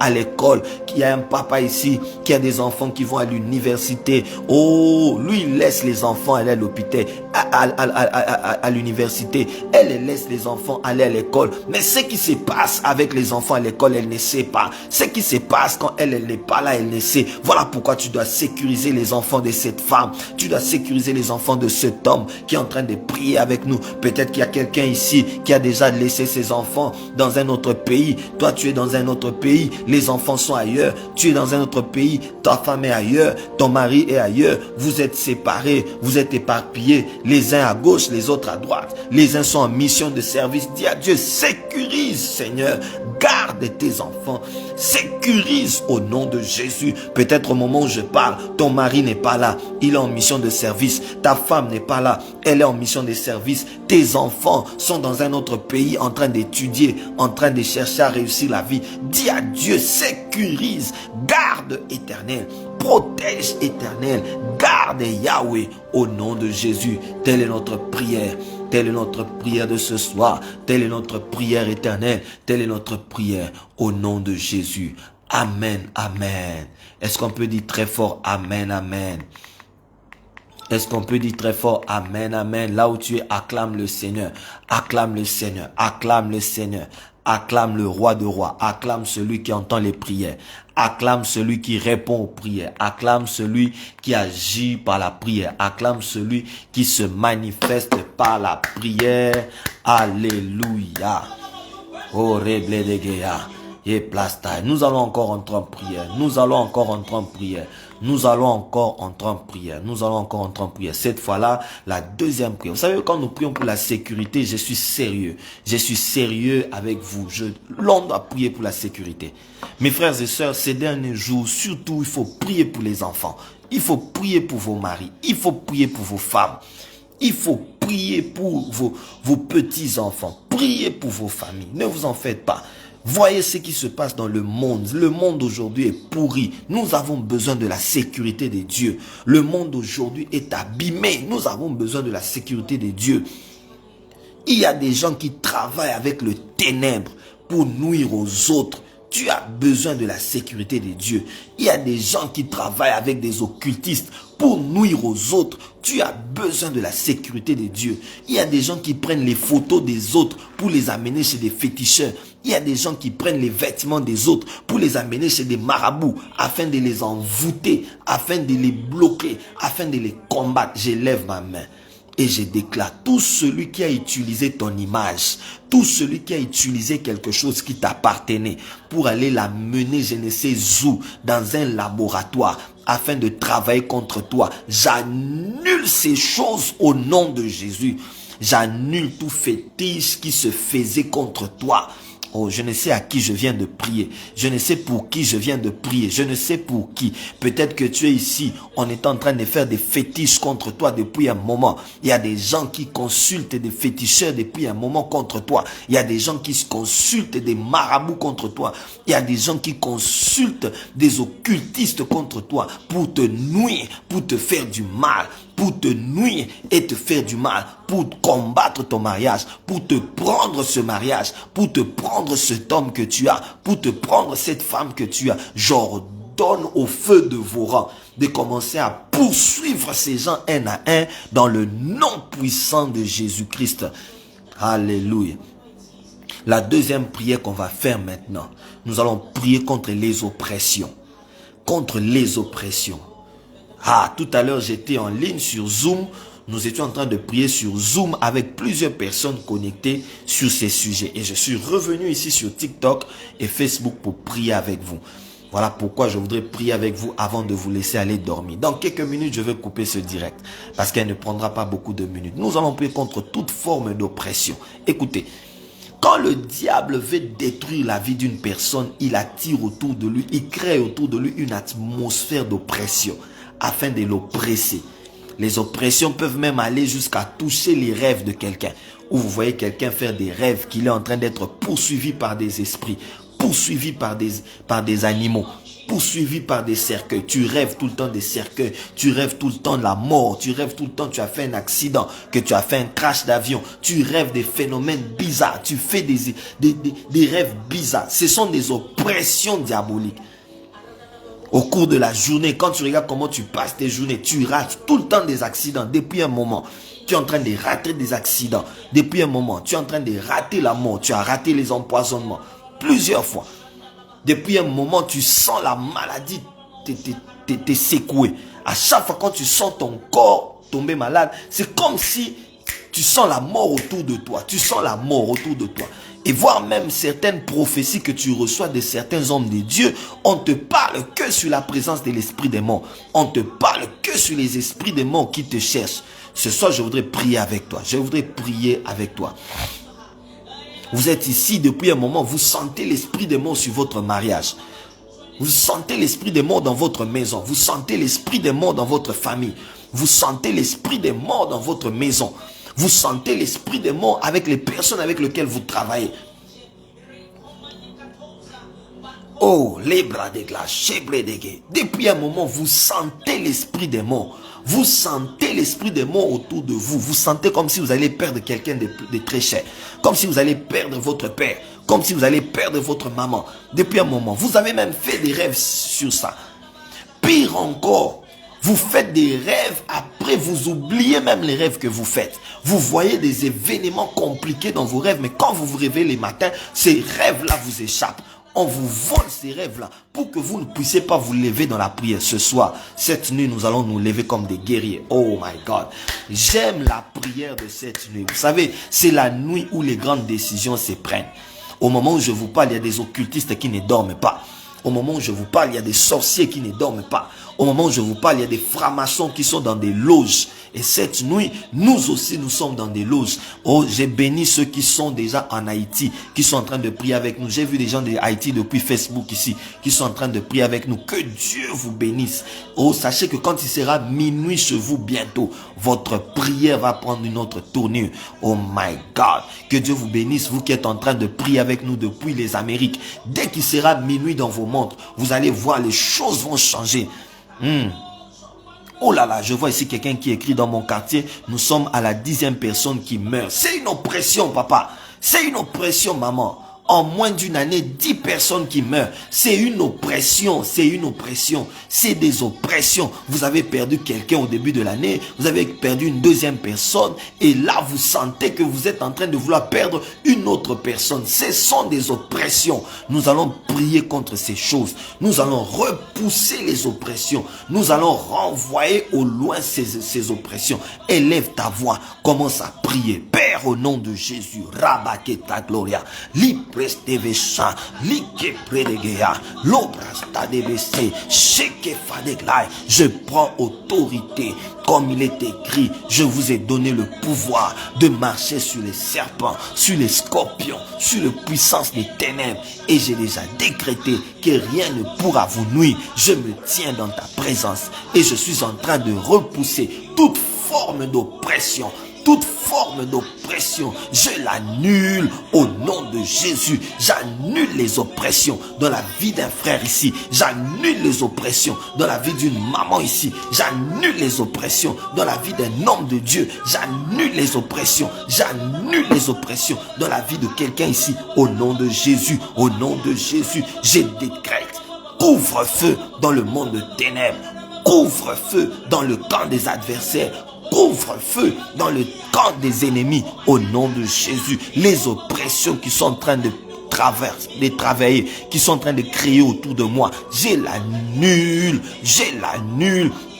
à l'école. Il y a un papa ici qui a des enfants qui vont à l'université. Oh, lui, il laisse les enfants aller à l'hôpital, à l'université. Elle laisse les enfants aller à l'école. Mais ce qui se passe avec les enfants à l'école, elle ne sait pas. Ce qui se passe quand elle n'est pas là, elle ne sait. Voilà pourquoi tu dois sécuriser les enfants de cette femme. Tu dois sécuriser les enfants de cet homme qui est en train de prier avec nous. Peut-être qu'il y a quelqu'un ici qui a déjà laissé ses enfants dans un autre pays. Toi, tu es dans un autre pays. Les enfants sont ailleurs. Tu es dans un autre pays. Ta femme est ailleurs. Ton mari est ailleurs. Vous êtes séparés. Vous êtes éparpillés. Les uns à gauche, les autres à droite. Les uns sont en mission de service. Dis à Dieu, sécurise, Seigneur. Garde tes enfants. Sécurise au nom de Jésus. Peut-être au moment où je parle, ton mari n'est pas là. Il est en mission de service. Ta femme n'est pas là. Elle est en mission de service. Tes enfants sont dans un autre pays en train d'étudier, en train de chercher à réussir la vie. Dis à Dieu, sécurise, garde, Éternel, protège, Éternel, garde, Yahweh, au nom de Jésus. Telle est notre prière. Telle est notre prière de ce soir. Telle est notre prière éternelle. Telle est notre prière au nom de Jésus. Amen, amen. Est-ce qu'on peut dire très fort amen, amen? Est-ce qu'on peut dire très fort amen, amen? Là où tu es, acclame le Seigneur. Acclame le Seigneur. Acclame le Seigneur. Acclame le roi de rois. Acclame celui qui entend les prières. Acclame celui qui répond aux prières. Acclame celui qui agit par la prière. Acclame celui qui se manifeste par la prière. Alléluia. Oh, reble de Géa. Et plasta. Nous allons encore entrer en prière. Nous allons encore entrer en prière. Nous allons encore entrer en prière. Nous allons encore entrer en prière. Cette fois-là, la deuxième prière. Vous savez, quand nous prions pour la sécurité, je suis sérieux. Je suis sérieux avec vous. L'on doit prier pour la sécurité. Mes frères et sœurs, ces derniers jours, surtout, il faut prier pour les enfants. Il faut prier pour vos maris. Il faut prier pour vos femmes. Il faut prier pour vos petits-enfants. Priez pour vos familles. Ne vous en faites pas. Voyez ce qui se passe dans le monde. Le monde aujourd'hui est pourri. Nous avons besoin de la sécurité de Dieu. Le monde aujourd'hui est abîmé. Nous avons besoin de la sécurité de Dieu. Il y a des gens qui travaillent avec le ténèbre pour nuire aux autres. Tu as besoin de la sécurité de Dieu. Il y a des gens qui travaillent avec des occultistes pour nuire aux autres. Tu as besoin de la sécurité de Dieu. Il y a des gens qui prennent les photos des autres pour les amener chez des féticheurs. Il y a des gens qui prennent les vêtements des autres pour les amener chez des marabouts afin de les envoûter, afin de les bloquer, afin de les combattre. J'élève ma main. Et je déclare, tout celui qui a utilisé ton image, tout celui qui a utilisé quelque chose qui t'appartenait pour aller la mener je ne sais où, dans un laboratoire, afin de travailler contre toi, j'annule ces choses au nom de Jésus. J'annule tout fétiche qui se faisait contre toi. Oh, je ne sais à qui je viens de prier. Je ne sais pour qui je viens de prier. Je ne sais pour qui. Peut-être que tu es ici. On est en train de faire des fétiches contre toi depuis un moment. Il y a des gens qui consultent des féticheurs depuis un moment contre toi. Il y a des gens qui consultent des marabouts contre toi. Il y a des gens qui consultent des occultistes contre toi pour te nuire, pour te faire du mal, pour te nuire et te faire du mal, pour combattre ton mariage, pour te prendre ce mariage, pour te prendre cet homme que tu as, pour te prendre cette femme que tu as. J'ordonne au feu de vos rangs de commencer à poursuivre ces gens un à un dans le nom puissant de Jésus-Christ. Alléluia. La deuxième prière qu'on va faire maintenant, nous allons prier contre les oppressions. Contre les oppressions. Ah, tout à l'heure, j'étais en ligne sur Zoom. Nous étions en train de prier sur Zoom avec plusieurs personnes connectées sur ces sujets. Et je suis revenu ici sur TikTok et Facebook pour prier avec vous. Voilà pourquoi je voudrais prier avec vous avant de vous laisser aller dormir. Dans quelques minutes, je vais couper ce direct parce qu'elle ne prendra pas beaucoup de minutes. Nous allons prier contre toute forme d'oppression. Écoutez, quand le diable veut détruire la vie d'une personne, il attire autour de lui, il crée autour de lui une atmosphère d'oppression afin de l'oppresser. Les oppressions peuvent même aller jusqu'à toucher les rêves de quelqu'un. Où vous voyez quelqu'un faire des rêves qu'il est en train d'être poursuivi par des esprits, poursuivi par des animaux, poursuivi par des cercueils. Tu rêves tout le temps des cercueils, tu rêves tout le temps de la mort, tu rêves tout le temps que tu as fait un accident, que tu as fait un crash d'avion, tu rêves des phénomènes bizarres, tu fais des rêves bizarres. Ce sont des oppressions diaboliques. Au cours de la journée, quand tu regardes comment tu passes tes journées, tu rates tout le temps des accidents. Depuis un moment, tu es en train de rater des accidents. Depuis un moment, tu es en train de rater la mort. Tu as raté les empoisonnements plusieurs fois. Depuis un moment, tu sens la maladie t'es secoué. À chaque fois quand tu sens ton corps tomber malade, c'est comme si tu sens la mort autour de toi. Tu sens la mort autour de toi. Et voire même certaines prophéties que tu reçois de certains hommes de Dieu, on te parle que sur la présence de l'esprit des morts. On te parle que sur les esprits des morts qui te cherchent. Ce soir, je voudrais prier avec toi. Je voudrais prier avec toi. Vous êtes ici depuis un moment, vous sentez l'esprit des morts sur votre mariage. Vous sentez l'esprit des morts dans votre maison. Vous sentez l'esprit des morts dans votre famille. Vous sentez l'esprit des morts dans votre maison. Vous sentez l'esprit des morts avec les personnes avec lesquelles vous travaillez. Oh, les bras de glace, depuis un moment, vous sentez l'esprit des morts. Vous sentez l'esprit des morts autour de vous. Vous sentez comme si vous allez perdre quelqu'un de très cher. Comme si vous allez perdre votre père. Comme si vous allez perdre votre maman. Depuis un moment, vous avez même fait des rêves sur ça. Pire encore, vous faites des rêves, après vous oubliez même les rêves que vous faites. Vous voyez des événements compliqués dans vos rêves, mais quand vous vous réveillez les matins, ces rêves-là vous échappent. On vous vole ces rêves-là pour que vous ne puissiez pas vous lever dans la prière. Ce soir, cette nuit, nous allons nous lever comme des guerriers. Oh my God. J'aime la prière de cette nuit. Vous savez, c'est la nuit où les grandes décisions se prennent. Au moment où je vous parle, il y a des occultistes qui ne dorment pas. Au moment où je vous parle, il y a des sorciers qui ne dorment pas. Au moment où je vous parle, il y a des francs-maçons qui sont dans des loges. Et cette nuit, nous aussi, nous sommes dans des loges. Oh, j'ai béni ceux qui sont déjà en Haïti, qui sont en train de prier avec nous. J'ai vu des gens de Haïti depuis Facebook ici, qui sont en train de prier avec nous. Que Dieu vous bénisse. Oh, sachez que quand il sera minuit chez vous bientôt, votre prière va prendre une autre tournure. Oh my God. Que Dieu vous bénisse, vous qui êtes en train de prier avec nous depuis les Amériques. Dès qu'il sera minuit dans vos montres, vous allez voir, les choses vont changer. Oh là là, je vois ici quelqu'un qui écrit dans mon quartier, nous sommes à la 10e personne qui meurt. C'est une oppression, papa. C'est une oppression, maman. En moins d'une année, 10 personnes qui meurent. C'est une oppression, c'est une oppression. C'est des oppressions. Vous avez perdu quelqu'un au début de l'année, vous avez perdu une deuxième personne, et là, vous sentez que vous êtes en train de vouloir perdre une autre personne. Ce sont des oppressions. Nous allons prier contre ces choses. Nous allons repousser les oppressions. Nous allons renvoyer au loin ces oppressions. Élève ta voix, commence à prier. Père, au nom de Jésus, Rabaketa Gloria, Prestevesa, Like Predegea, Lobrasta DBC, Sheke Fadeglai. Je prends autorité. Comme il est écrit, je vous ai donné le pouvoir de marcher sur les serpents, sur les scorpions, sur les puissances des ténèbres. Et j'ai déjà décrété que rien ne pourra vous nuire. Je me tiens dans ta présence et je suis en train de repousser toute forme d'oppression. Toute forme d'oppression, je l'annule au nom de Jésus. J'annule les oppressions dans la vie d'un frère ici. J'annule les oppressions dans la vie d'une maman ici. J'annule les oppressions dans la vie d'un homme de Dieu. J'annule les oppressions. J'annule les oppressions dans la vie de quelqu'un ici. Au nom de Jésus, au nom de Jésus, je décrète couvre-feu dans le monde de ténèbres. Couvre-feu dans le camp des adversaires. Couvre-feu dans le camp des ennemis au nom de Jésus. Les oppressions qui sont en train de travailler, qui sont en train de créer autour de moi, je l'annule.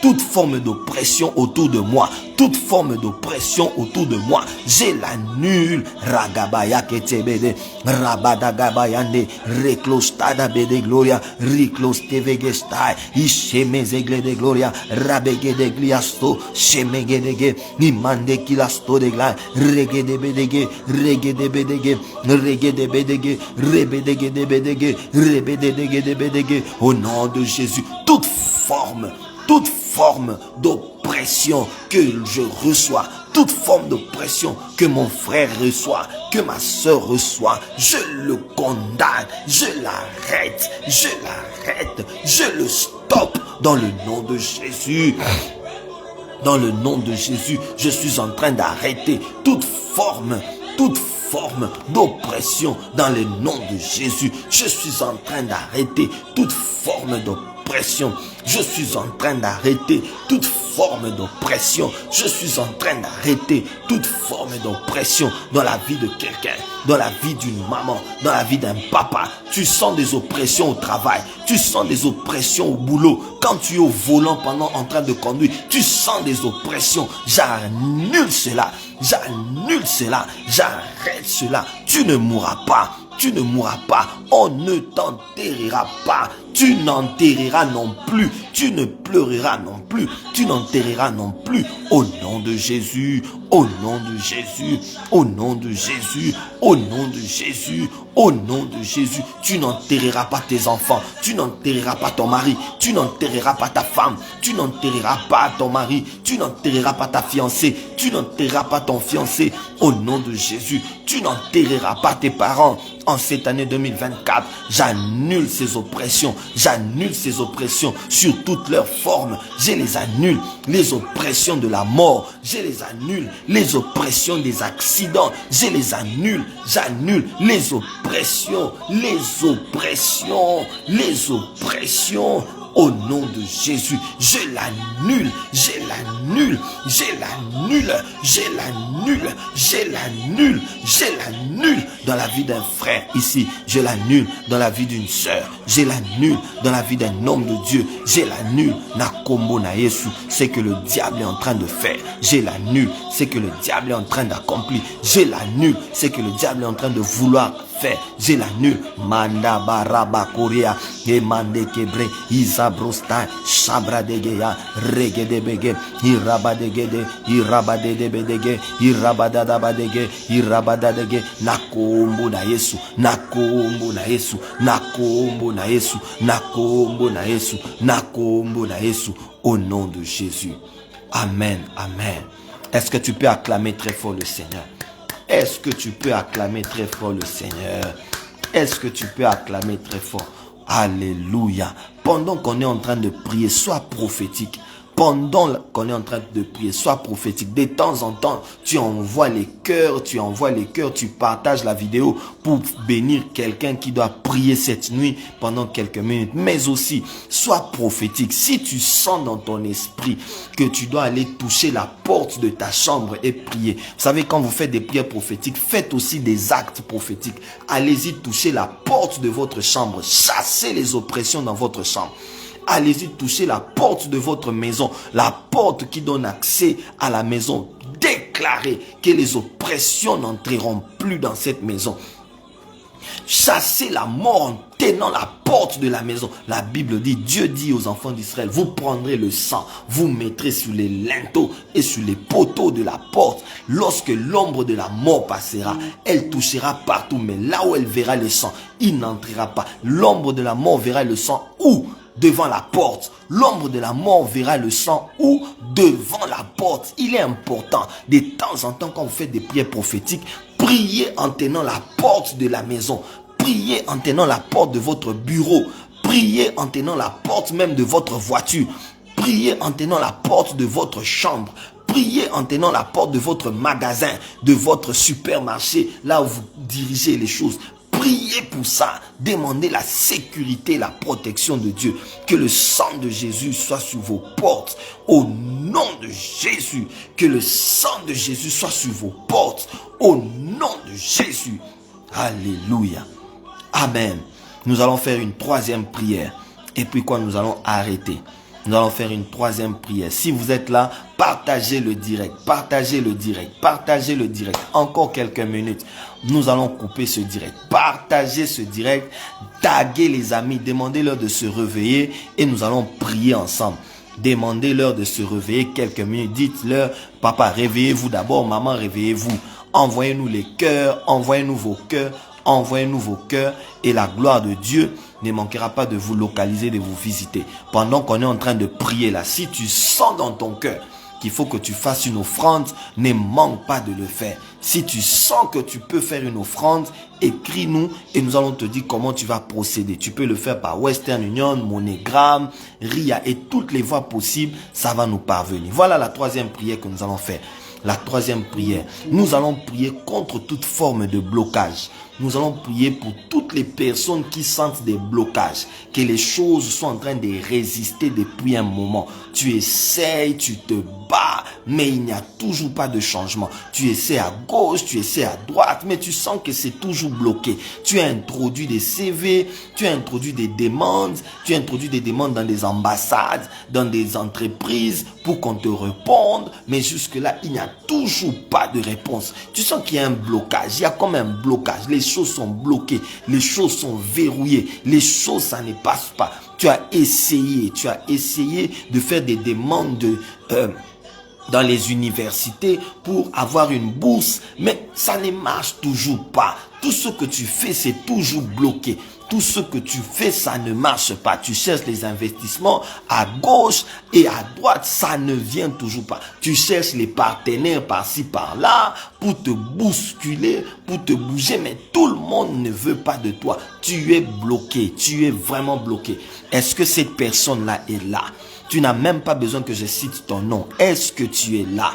Toute forme d'oppression autour de moi, toute forme d'oppression autour de moi, je l'annule. Ragabaya ketebede, rabadagabayande, reclostada bede gloria, reclostevegestai, ishemezegle de gloria, rabege de gliasto, shemegedege, nimande kilasto de gla, regedebedege, regedebedege, regedebedege, rebedege, rebedege, au nom de Jésus, toute forme d'oppression que je reçois, toute forme d'oppression que mon frère reçoit, que ma soeur reçoit, je le condamne, je l'arrête, je le stoppe dans le nom de Jésus. Dans le nom de Jésus, je suis en train d'arrêter toute forme d'oppression dans le nom de Jésus. Je suis en train d'arrêter toute forme d'oppression. Je suis en train d'arrêter toute forme d'oppression. Je suis en train d'arrêter toute forme d'oppression dans la vie de quelqu'un, dans la vie d'une maman, dans la vie d'un papa. Tu sens des oppressions au travail, tu sens des oppressions au boulot. Quand tu es au volant en train de conduire, tu sens des oppressions. J'annule cela, j'arrête cela. Tu ne mourras pas. Tu ne mourras pas, on ne t'enterrera pas, tu n'enterreras non plus, tu ne pleureras non plus, tu n'enterreras non plus, au nom de Jésus, au nom de Jésus, au nom de Jésus, au nom de Jésus, au nom de Jésus. Tu n'enterreras pas tes enfants, tu n'enterreras pas ton mari, tu n'enterreras pas ta femme, tu n'enterreras pas ton mari, tu n'enterreras pas ta fiancée, tu n'enterreras pas ton fiancé, au nom de Jésus. Tu n'enterreras pas tes parents. En cette année 2024, j'annule ces oppressions sur toutes leurs formes. Je les annule. Les oppressions de la mort, je les annule. Les oppressions des accidents, je les annule. J'annule les oppressions. Au nom de Jésus, je l'annule dans la vie d'un frère ici, je l'annule dans la vie d'une sœur, je l'annule dans la vie d'un homme de Dieu, je l'annule na kombo na Yesu, c'est que le diable est en train de faire, je l'annule, c'est que le diable est en train d'accomplir, je l'annule, c'est que le diable est en train de vouloir fais, je l'annule. Manda baraba korea, et mande kebre, isabrosta, shabra degeya, regedebege, irabadegede, irabadedebedege, irabadadabadege, irabadadege, nakombo na Yesu, nakombo na Yesu, nakombo na Yesu, nakombo na Yesu, nakombo na Yesu, au nom de Jésus. Amen, amen. Est-ce que tu peux acclamer très fort le Seigneur? Est-ce que tu peux acclamer très fort le Seigneur? Est-ce que tu peux acclamer très fort? Alléluia. Pendant qu'on est en train de prier, sois prophétique. Pendant qu'on est en train de prier, sois prophétique. De temps en temps, tu envoies les cœurs, tu partages la vidéo pour bénir quelqu'un qui doit prier cette nuit pendant quelques minutes. Mais aussi, sois prophétique. Si tu sens dans ton esprit que tu dois aller toucher la porte de ta chambre et prier. Vous savez, quand vous faites des prières prophétiques, faites aussi des actes prophétiques. Allez-y toucher la porte de votre chambre. Chassez les oppressions dans votre chambre. Allez-y toucher la porte de votre maison, la porte qui donne accès à la maison. Déclarez que les oppressions n'entreront plus dans cette maison. Chassez la mort en tenant la porte de la maison. La Bible dit, Dieu dit aux enfants d'Israël, vous prendrez le sang, vous mettrez sur les linteaux et sur les poteaux de la porte. Lorsque l'ombre de la mort passera, elle touchera partout, mais là où elle verra le sang, il n'entrera pas. L'ombre de la mort verra le sang où? Devant la porte. L'ombre de la mort verra le sang où? Devant la porte. Il est important, de temps en temps, quand vous faites des prières prophétiques, priez en tenant la porte de la maison. Priez en tenant la porte de votre bureau. Priez en tenant la porte même de votre voiture. Priez en tenant la porte de votre chambre. Priez en tenant la porte de votre magasin, de votre supermarché, là où vous dirigez les choses. Priez pour ça. Demandez la sécurité, la protection de Dieu. Que le sang de Jésus soit sur vos portes. Au nom de Jésus. Que le sang de Jésus soit sur vos portes. Au nom de Jésus. Alléluia. Amen. Nous allons faire une troisième prière. Et puis quoi, nous allons arrêter. Nous allons faire une troisième prière. Si vous êtes là, partagez le direct. Partagez le direct. Partagez le direct. Encore quelques minutes. Nous allons couper ce direct. Partagez ce direct. Taguez les amis. Demandez-leur de se réveiller. Et nous allons prier ensemble. Demandez-leur de se réveiller quelques minutes. Dites-leur, papa, réveillez-vous d'abord. Maman, réveillez-vous. Envoyez-nous les cœurs. Envoyez-nous vos cœurs. Envoyez-nous vos cœurs et la gloire de Dieu ne manquera pas de vous localiser, de vous visiter. Pendant qu'on est en train de prier là, si tu sens dans ton cœur qu'il faut que tu fasses une offrande, ne manque pas de le faire. Si tu sens que tu peux faire une offrande, écris-nous et nous allons te dire comment tu vas procéder. Tu peux le faire par Western Union, MoneyGram, RIA et toutes les voies possibles, ça va nous parvenir. Voilà la troisième prière que nous allons faire. La troisième prière, nous allons prier contre toute forme de blocage. Nous allons prier pour toutes les personnes qui sentent des blocages, que les choses sont en train de résister depuis un moment. Tu essayes, tu te bats, mais il n'y a toujours pas de changement. Tu essaies à gauche, tu essaies à droite, mais tu sens que c'est toujours bloqué. Tu as introduit des CV, tu as introduit des demandes, dans des ambassades, dans des entreprises pour qu'on te réponde, mais jusque-là, il n'y a toujours pas de réponse. Tu sens qu'il y a un blocage, il y a comme un blocage. Les choses sont bloquées, les choses sont verrouillées, les choses, ça ne passe pas. Tu as essayé de faire des demandes dans les universités pour avoir une bourse, mais ça ne marche toujours pas. Tout ce que tu fais, c'est toujours bloqué. Tout ce que tu fais, ça ne marche pas. Tu cherches les investissements à gauche et à droite, ça ne vient toujours pas. Tu cherches les partenaires par-ci, par-là pour te bousculer, pour te bouger, mais tout le monde ne veut pas de toi. Tu es bloqué, tu es vraiment bloqué. Est-ce que cette personne-là est là? Tu n'as même pas besoin que je cite ton nom. Est-ce que tu es là?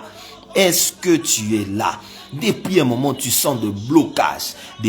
Est-ce que tu es là? Depuis un moment, tu sens des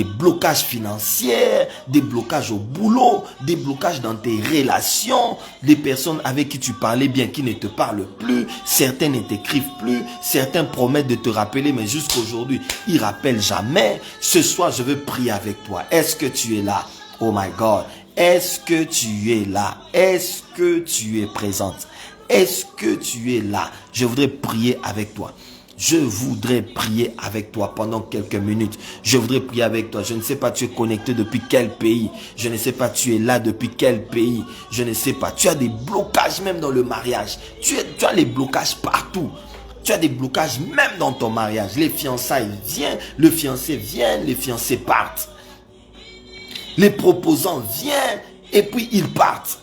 blocages financiers, des blocages au boulot, des blocages dans tes relations, des personnes avec qui tu parlais bien qui ne te parlent plus, certains ne t'écrivent plus, certains promettent de te rappeler, mais jusqu'aujourd'hui, ils ne rappellent jamais. Ce soir, je veux prier avec toi. Est-ce que tu es là? Oh my God! Est-ce que tu es là? Est-ce que tu es présente? Est-ce que tu es là? Je voudrais prier avec toi. Je voudrais prier avec toi pendant quelques minutes. Je voudrais prier avec toi. Je ne sais pas, tu es connecté depuis quel pays. Je ne sais pas, tu es là depuis quel pays. Je ne sais pas. Tu as des blocages même dans le mariage. Tu as les blocages partout. Tu as des blocages même dans ton mariage. Les fiançailles viennent, le fiancé vient, les fiancés partent. Les proposants viennent et puis ils partent.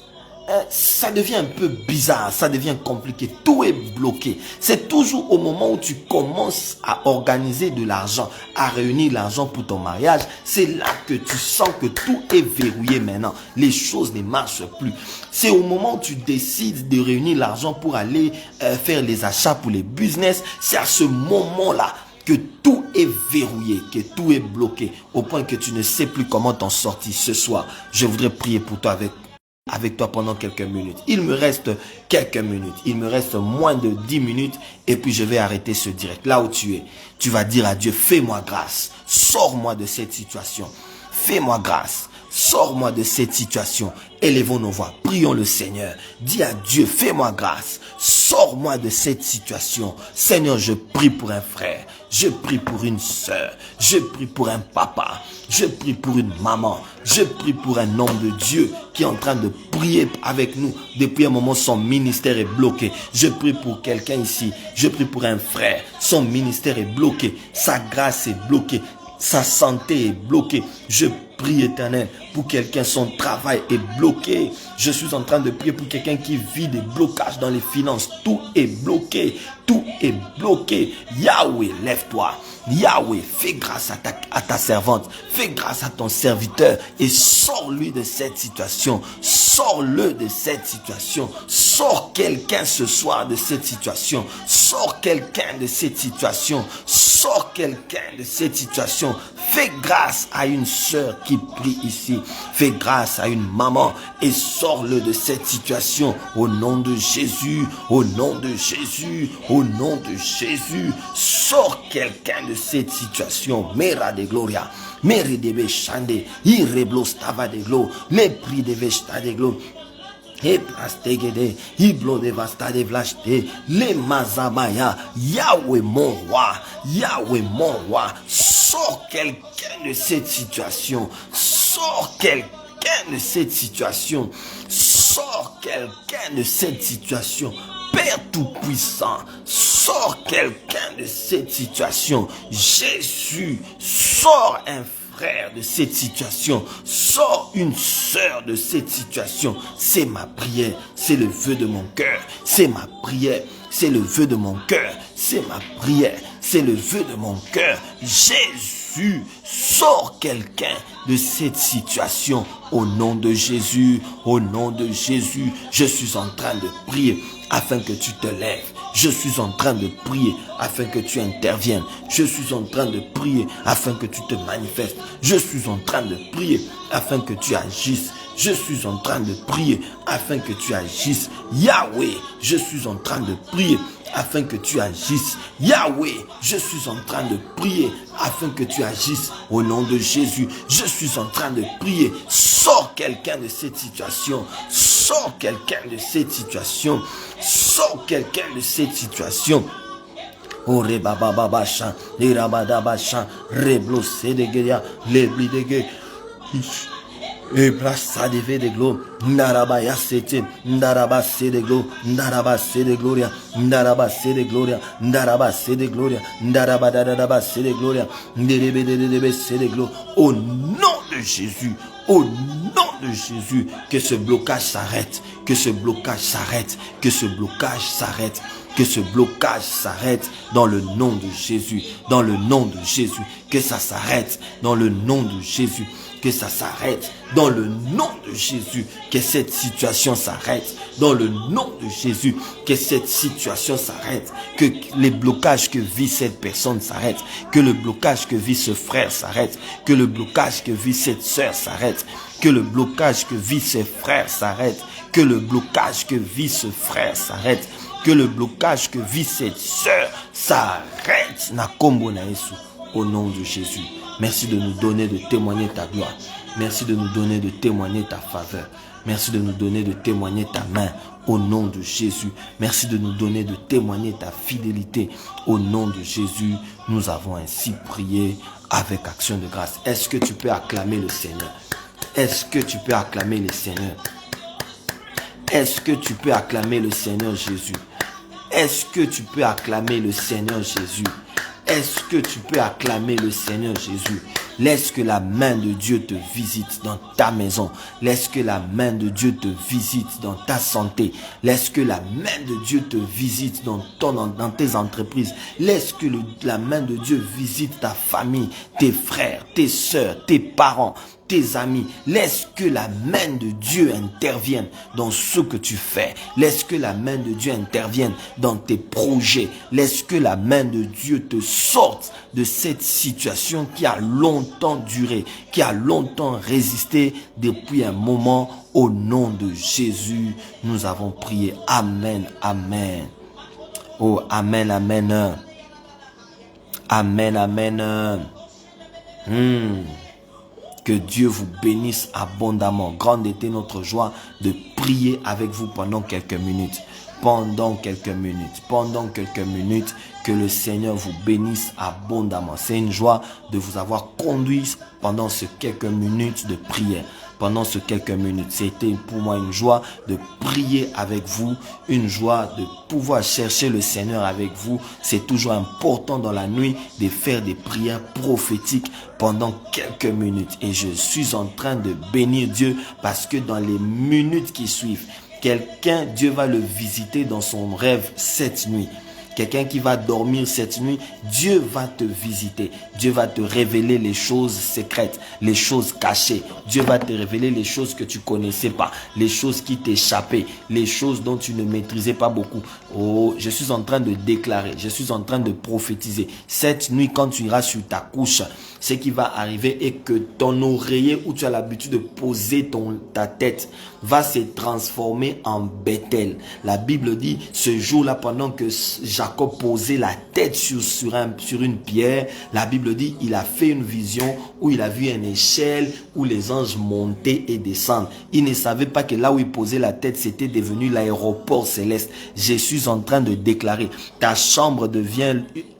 Ça devient un peu bizarre, ça devient compliqué, tout est bloqué. C'est toujours au moment où tu commences à organiser de l'argent, à réunir l'argent pour ton mariage, c'est là que tu sens que tout est verrouillé maintenant. Les choses ne marchent plus. C'est au moment où tu décides de réunir l'argent pour aller faire les achats pour les business, c'est à ce moment-là que tout est verrouillé, que tout est bloqué, au point que tu ne sais plus comment t'en sortir. Ce soir, je voudrais prier pour toi avec toi pendant quelques minutes. Il me reste quelques minutes. Il me reste moins de 10 minutes et puis je vais arrêter ce direct. Là où tu es, tu vas dire à Dieu, fais-moi grâce. Sors-moi de cette situation. Fais-moi grâce. Sors-moi de cette situation. Élevons nos voix. Prions le Seigneur. Dis à Dieu, fais-moi grâce. Sors-moi de cette situation. Seigneur, je prie pour un frère. Je prie pour une sœur. Je prie pour un papa. Je prie pour une maman. Je prie pour un homme de Dieu qui est en train de prier avec nous. Depuis un moment, son ministère est bloqué. Je prie pour quelqu'un ici. Je prie pour un frère. Son ministère est bloqué. Sa grâce est bloquée. Sa santé est bloquée. Je prie, Éternel, pour quelqu'un, son travail est bloqué. Je suis en train de prier pour quelqu'un qui vit des blocages dans les finances. Tout est bloqué. Tout est bloqué. Yahweh, lève-toi. Yahweh, fais grâce à ta servante. Fais grâce à ton serviteur et sors-lui de cette situation. Sors-le de cette situation. Sors quelqu'un ce soir de cette situation. Sors quelqu'un de cette situation. Sors quelqu'un de cette situation. Fais grâce à une sœur qui prie ici. Fais grâce à une maman et sors-le de cette situation. Au nom de Jésus, au nom de Jésus, au nom de Jésus. Sors quelqu'un de cette situation. Mera de gloria. Meri de bechande. Ireblo stava de glo. Les prix de vesta de glo. Et plastegede, iblo devasta de vlachte, les mazamaya, Yahweh mon roi, Yahweh mon roi, sors quelqu'un de cette situation, sors quelqu'un de cette situation, sors quelqu'un de cette situation, Père Tout-Puissant, sors quelqu'un de cette situation, Jésus, sors un frère de cette situation, sors une sœur de cette situation. C'est ma prière, c'est le vœu de mon cœur, c'est ma prière, c'est le vœu de mon cœur, c'est ma prière, c'est le vœu de mon cœur. Jésus, sors quelqu'un de cette situation au nom de Jésus, au nom de Jésus. Je suis en train de prier afin que tu te lèves. Je suis en train de prier afin que tu interviennes. Je suis en train de prier afin que tu te manifestes. Je suis en train de prier afin que tu agisses. Je suis en train de prier afin que tu agisses. Yahweh, je suis en train de prier afin que tu agisses. Yahweh, je suis en train de prier afin que tu agisses au nom de Jésus. Je suis en train de prier. Sors quelqu'un de cette situation. Sors quelqu'un de cette situation. Sors quelqu'un de cette situation. Ore baba baba chan, le rabada bachan, reblo sedegeya, le blidege. Et brassa de ve de glo, ndaraba ya sete, ndaraba se de glo, ndaraba se de gloria, ndaraba se de gloria, ndaraba se de gloria, ndaraba dadaba se de gloria, nderebe de se de glo. Au nom de Jésus, au nom de Jésus, que ce blocage s'arrête, que ce blocage s'arrête, que ce blocage s'arrête. Que ce blocage s'arrête dans le nom de Jésus, dans le nom de Jésus, que ça s'arrête dans le nom de Jésus, que ça s'arrête dans le nom de Jésus, que cette situation s'arrête dans le nom de Jésus, que cette situation s'arrête, que les blocages que vit cette personne s'arrêtent, que le blocage que vit ce frère s'arrête, que le blocage que vit cette sœur s'arrête, que le blocage que vit ce frère s'arrête, que le blocage que vit ce frère s'arrête, que le blocage que vit cette sœur s'arrête. Au nom de Jésus. Merci de nous donner de témoigner ta gloire. Merci de nous donner de témoigner ta faveur. Merci de nous donner de témoigner ta main au nom de Jésus. Merci de nous donner de témoigner ta fidélité au nom de Jésus. Nous avons ainsi prié avec action de grâce. Est-ce que tu peux acclamer le Seigneur? Est-ce que tu peux acclamer le Seigneur? Est-ce que tu peux acclamer le Seigneur Jésus? Est-ce que tu peux acclamer le Seigneur Jésus? Est-ce que tu peux acclamer le Seigneur Jésus? Laisse que la main de Dieu te visite dans ta maison. Laisse que la main de Dieu te visite dans ta santé. Laisse que la main de Dieu te visite dans tes entreprises. Laisse que la main de Dieu visite ta famille, tes frères, tes sœurs, tes parents, tes amis. Laisse que la main de Dieu intervienne dans ce que tu fais. Laisse que la main de Dieu intervienne dans tes projets. Laisse que la main de Dieu te sorte de cette situation qui a longtemps duré, qui a longtemps résisté depuis un moment. Au nom de Jésus, nous avons prié. Amen, amen. Oh, amen, amen. Amen, amen. Que Dieu vous bénisse abondamment. Grande était notre joie de prier avec vous pendant quelques minutes. Pendant quelques minutes, que le Seigneur vous bénisse abondamment. C'est une joie de vous avoir conduit pendant ces quelques minutes de prière. Pendant ces quelques minutes, c'était pour moi une joie de prier avec vous, une joie de pouvoir chercher le Seigneur avec vous. C'est toujours important dans la nuit de faire des prières prophétiques pendant quelques minutes. Et je suis en train de bénir Dieu parce que dans les minutes qui suivent, Dieu va le visiter dans son rêve cette nuit. Quelqu'un qui va dormir cette nuit, Dieu va te visiter. Dieu va te révéler les choses secrètes, les choses cachées. Dieu va te révéler les choses que tu connaissais pas, les choses qui t'échappaient, les choses dont tu ne maîtrisais pas beaucoup. Oh, je suis en train de déclarer, je suis en train de prophétiser. Cette nuit, quand tu iras sur ta couche, ce qui va arriver est que ton oreiller où tu as l'habitude de poser ta tête va se transformer en Bethel. La Bible dit, ce jour-là, pendant que Jacob posait la tête sur une pierre, la Bible dit, il a fait une vision où il a vu une échelle où les anges montaient et descendent. Il ne savait pas que là où il posait la tête, c'était devenu l'aéroport céleste. Je suis en train de déclarer, ta chambre devient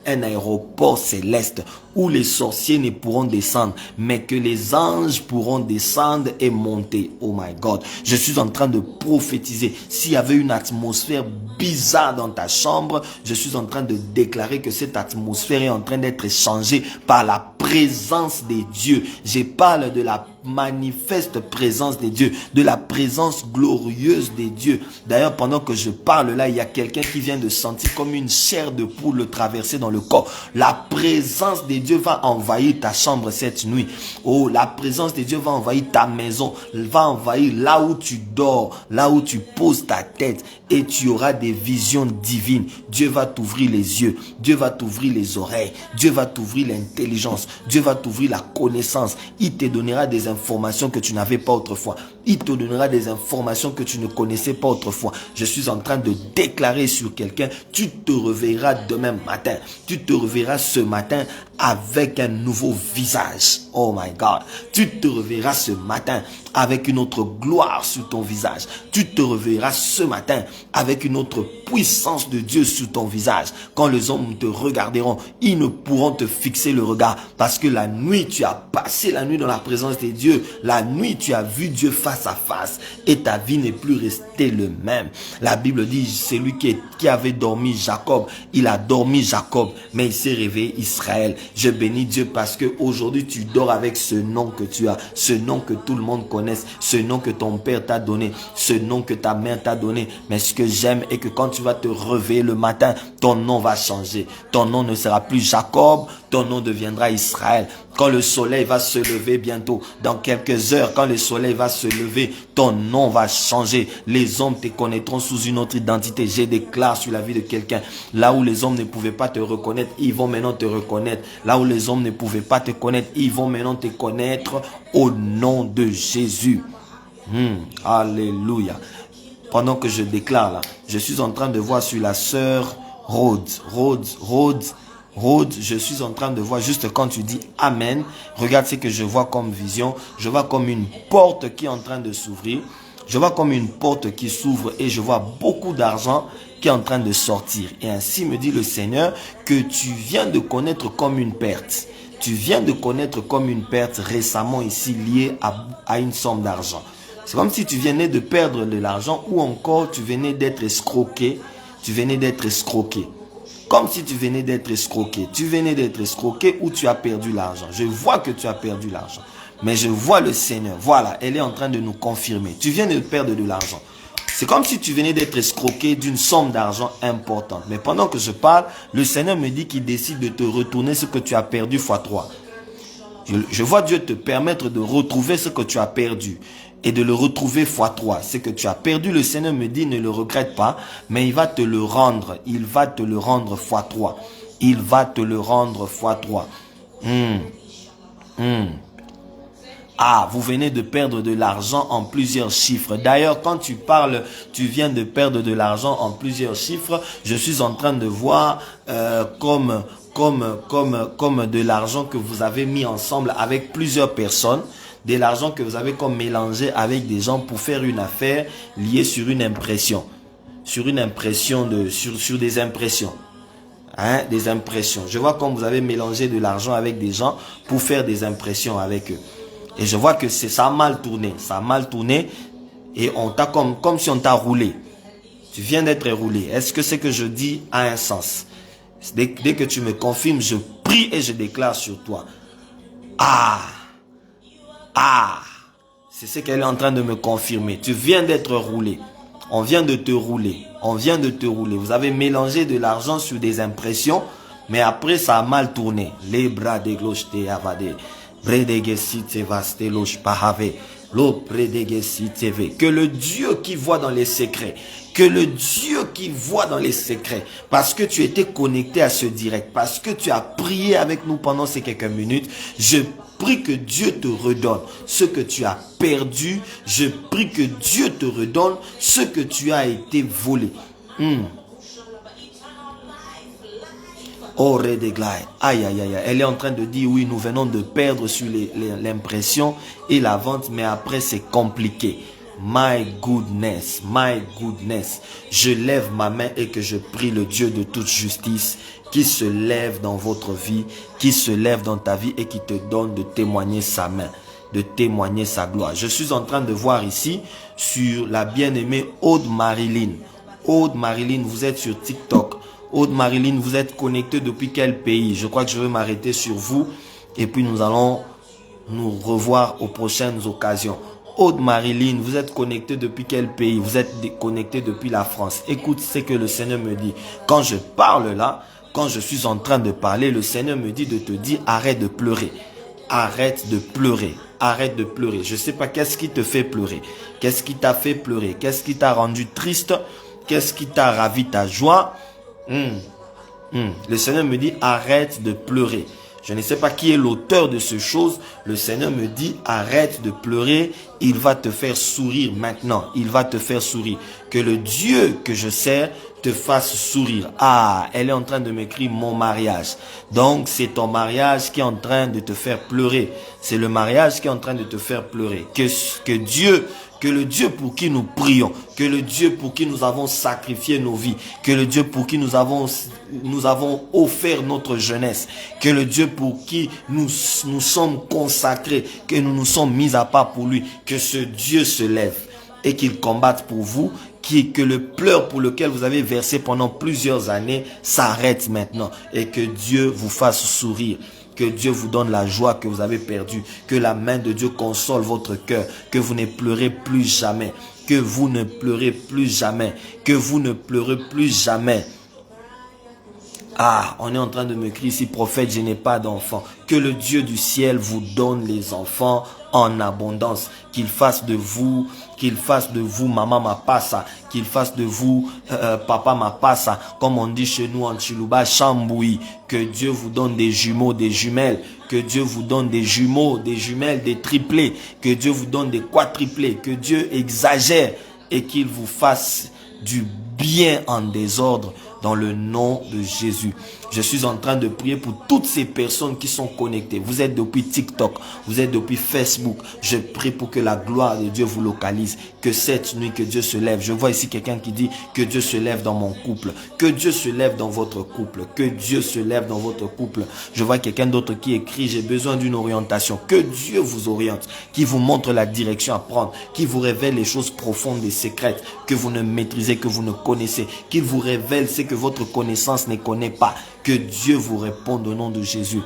un aéroport céleste où les sorciers ne pourront descendre, mais que les anges pourront descendre et monter. Oh my God. Je suis en train de prophétiser. S'il y avait une atmosphère bizarre dans ta chambre, je suis en train de déclarer que cette atmosphère est en train d'être changée par la présence des dieux. Je parle de la manifeste présence des dieux, de la présence glorieuse des dieux. D'ailleurs, pendant que je parle là, il y a quelqu'un qui vient de sentir comme une chair de poule le traverser dans le corps. La présence des dieux va envahir ta chambre cette nuit. Oh, la présence des dieux va envahir ta maison, va envahir là où tu dors, là où tu poses ta tête, et tu auras des visions divines. Dieu va t'ouvrir les yeux, Dieu va t'ouvrir les oreilles, Dieu va t'ouvrir l'intelligence, Dieu va t'ouvrir la connaissance. Il te donnera des informations que tu n'avais pas autrefois. Il te donnera des informations que tu ne connaissais pas autrefois. Je suis en train de déclarer sur quelqu'un, tu te réveilleras demain matin. Tu te réveilleras ce matin avec un nouveau visage. Oh my God. Tu te réveilleras ce matin avec une autre gloire sur ton visage. Tu te réveilleras ce matin avec une autre puissance de Dieu sur ton visage. Quand les hommes te regarderont, ils ne pourront te fixer le regard parce que la nuit, tu as passé la nuit dans la présence de Dieu. La nuit, tu as vu Dieu face à face et ta vie n'est plus restée le même. La Bible dit, c'est lui qui avait dormi Jacob. Il a dormi Jacob, mais il s'est réveillé Israël. Je bénis Dieu parce que aujourd'hui tu dors avec ce nom que tu as, ce nom que tout le monde connaisse, ce nom que ton père t'a donné, ce nom que ta mère t'a donné. Mais ce que j'aime est que quand tu vas te réveiller le matin, ton nom va changer. Ton nom ne sera plus Jacob, ton nom deviendra Israël. Quand le soleil va se lever bientôt, dans quelques heures, quand le soleil va se lever, ton nom va changer. Les hommes te connaîtront sous une autre identité. Je déclare sur la vie de quelqu'un, là où les hommes ne pouvaient pas te reconnaître, ils vont maintenant te reconnaître. Là où les hommes ne pouvaient pas te connaître, ils vont maintenant te connaître au nom de Jésus. Alléluia. Pendant que je déclare là, je suis en train de voir sur la sœur Rhodes, je suis en train de voir, juste quand tu dis Amen, regarde ce que je vois comme vision. Je vois comme une porte qui est en train de s'ouvrir. Je vois comme une porte qui s'ouvre et je vois beaucoup d'argent qui est en train de sortir. Et ainsi me dit le Seigneur que tu viens de connaître comme une perte. Tu viens de connaître comme une perte récemment ici liée à une somme d'argent. C'est comme si tu venais de perdre de l'argent ou encore tu venais d'être escroqué. Tu venais d'être escroqué. Comme si tu venais d'être escroqué. Tu venais d'être escroqué ou tu as perdu l'argent. Je vois que tu as perdu l'argent. Mais je vois le Seigneur. Voilà, elle est en train de nous confirmer. Tu viens de perdre de l'argent. C'est comme si tu venais d'être escroqué d'une somme d'argent importante. Mais pendant que je parle, le Seigneur me dit qu'il décide de te retourner ce que tu as perdu fois 3. Je vois Dieu te permettre de retrouver ce que tu as perdu et de le retrouver fois 3. Ce que tu as perdu, le Seigneur me dit, ne le regrette pas, mais il va te le rendre. Il va te le rendre fois 3. Il va te le rendre fois 3. Ah, vous venez de perdre de l'argent en plusieurs chiffres. D'ailleurs, quand tu parles, tu viens de perdre de l'argent en plusieurs chiffres. Je suis en train de voir comme de l'argent que vous avez mis ensemble avec plusieurs personnes. De l'argent que vous avez comme mélangé avec des gens pour faire une affaire liée sur une impression. Sur une impression, sur des impressions. Des impressions. Je vois comme vous avez mélangé de l'argent avec des gens pour faire des impressions avec eux. Et je vois que ça a mal tourné. Ça a mal tourné et on t'a comme si on t'a roulé. Tu viens d'être roulé. Est-ce que ce que je dis a un sens? Dès que tu me confirmes, je prie et je déclare sur toi. C'est ce qu'elle est en train de me confirmer. Tu viens d'être roulé. On vient de te rouler. On vient de te rouler. Vous avez mélangé de l'argent sur des impressions, mais après ça a mal tourné. Les bras des gauches t'es avadé. Que le Dieu qui voit dans les secrets, parce que tu étais connecté à ce direct, parce que tu as prié avec nous pendant ces quelques minutes, je prie que Dieu te redonne ce que tu as perdu, je prie que Dieu te redonne ce que tu as été volé. Oh, Redeglai. Aïe, aïe, aïe. Elle est en train de dire, oui, nous venons de perdre sur l'impression et la vente, mais après, c'est compliqué. My goodness, my goodness. Je lève ma main et que je prie le Dieu de toute justice qui se lève dans votre vie, qui se lève dans ta vie et qui te donne de témoigner sa main, de témoigner sa gloire. Je suis en train de voir ici sur la bien-aimée Aude Marilyn. Aude Marilyn, vous êtes sur TikTok. Aude Marilyn, vous êtes connecté depuis quel pays? Je crois que je vais m'arrêter sur vous et puis nous allons nous revoir aux prochaines occasions. Aude Marilyn, vous êtes connecté depuis quel pays? Vous êtes connecté depuis la France. Écoute ce que le Seigneur me dit. Quand je parle là, quand je suis en train de parler, le Seigneur me dit de te dire arrête de pleurer. Arrête de pleurer. Arrête de pleurer. Je ne sais pas qu'est-ce qui te fait pleurer. Qu'est-ce qui t'a fait pleurer? Qu'est-ce qui t'a rendu triste? Qu'est-ce qui t'a ravi ta joie? Le Seigneur me dit arrête de pleurer. Je ne sais pas qui est l'auteur de ce chose. Le Seigneur me dit arrête de pleurer. Il va te faire sourire maintenant. Il va te faire sourire. Que le Dieu que je sers te fasse sourire. Ah, elle est en train de m'écrire mon mariage. Donc c'est ton mariage qui est en train de te faire pleurer. C'est le mariage qui est en train de te faire pleurer. Que le Dieu pour qui nous prions, que le Dieu pour qui nous avons sacrifié nos vies, que le Dieu pour qui nous avons offert notre jeunesse, que le Dieu pour qui nous sommes consacrés, que nous nous sommes mis à part pour lui, que ce Dieu se lève et qu'il combatte pour vous, que le pleur pour lequel vous avez versé pendant plusieurs années s'arrête maintenant et que Dieu vous fasse sourire. Que Dieu vous donne la joie que vous avez perdue. Que la main de Dieu console votre cœur. Que vous ne pleurez plus jamais. Que vous ne pleurez plus jamais. Que vous ne pleurez plus jamais. Ah, on est en train de m'écrire ici, prophète, je n'ai pas d'enfant. Que le Dieu du ciel vous donne les enfants en abondance. Qu'il fasse de vous maman mapasa, qu'il fasse de vous papa mapasa, comme on dit chez nous en Chiluba, chamboui. Que Dieu vous donne des jumeaux, des jumelles. Que Dieu vous donne des jumeaux, des jumelles, des triplés. Que Dieu vous donne des quadruplés. Que Dieu exagère et qu'il vous fasse du bien en désordre dans le nom de Jésus. Je suis en train de prier pour toutes ces personnes qui sont connectées. Vous êtes depuis TikTok, vous êtes depuis Facebook. Je prie pour que la gloire de Dieu vous localise. Que cette nuit, que Dieu se lève. Je vois ici quelqu'un qui dit que Dieu se lève dans mon couple. Que Dieu se lève dans votre couple. Que Dieu se lève dans votre couple. Je vois quelqu'un d'autre qui écrit, j'ai besoin d'une orientation. Que Dieu vous oriente, qui vous montre la direction à prendre, qui vous révèle les choses profondes et secrètes que vous ne maîtrisez, que vous ne connaissez, qu'il vous révèle ce que votre connaissance ne connaît pas. Que Dieu vous réponde au nom de Jésus.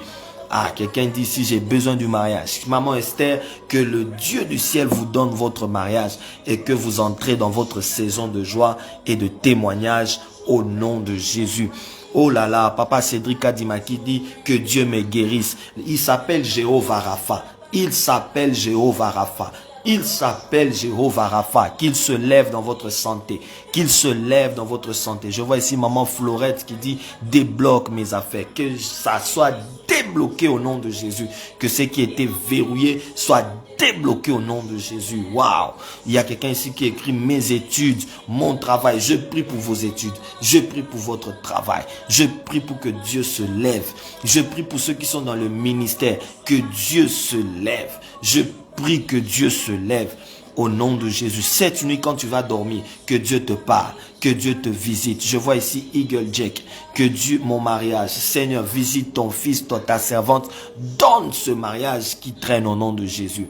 Ah, quelqu'un dit ici, j'ai besoin du mariage. Maman Esther, que le Dieu du ciel vous donne votre mariage et que vous entrez dans votre saison de joie et de témoignage au nom de Jésus. Oh là là, Papa Cédric Adimaki dit que Dieu me guérisse. Il s'appelle Jéhovah Rapha. Il s'appelle Jéhovah Rapha. Il s'appelle Jéhovah Rapha. Qu'il se lève dans votre santé. Qu'il se lève dans votre santé. Je vois ici maman Florette qui dit débloque mes affaires. Que ça soit débloqué au nom de Jésus. Que ce qui était verrouillé soit débloqué au nom de Jésus. Waouh! Il y a quelqu'un ici qui écrit mes études, mon travail. Je prie pour vos études. Je prie pour votre travail. Je prie pour que Dieu se lève. Je prie pour ceux qui sont dans le ministère. Que Dieu se lève. Je prie que Dieu se lève au nom de Jésus. Cette nuit, quand tu vas dormir, que Dieu te parle, que Dieu te visite. Je vois ici Eagle Jack. Que Dieu, mon mariage, Seigneur, visite ton fils, ta servante. Donne ce mariage qui traîne au nom de Jésus.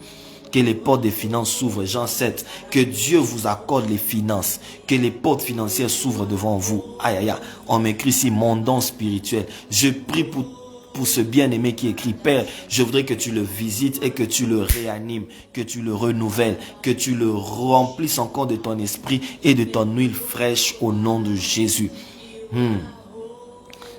Que les portes des finances s'ouvrent. Jean 7. Que Dieu vous accorde les finances. Que les portes financières s'ouvrent devant vous. Aïe, aïe, aïe. On m'écrit ici mon don spirituel. Je prie pour ce bien-aimé qui écrit, Père, je voudrais que tu le visites et que tu le réanimes, que tu le renouvelles, que tu le remplisses encore de ton esprit et de ton huile fraîche au nom de Jésus.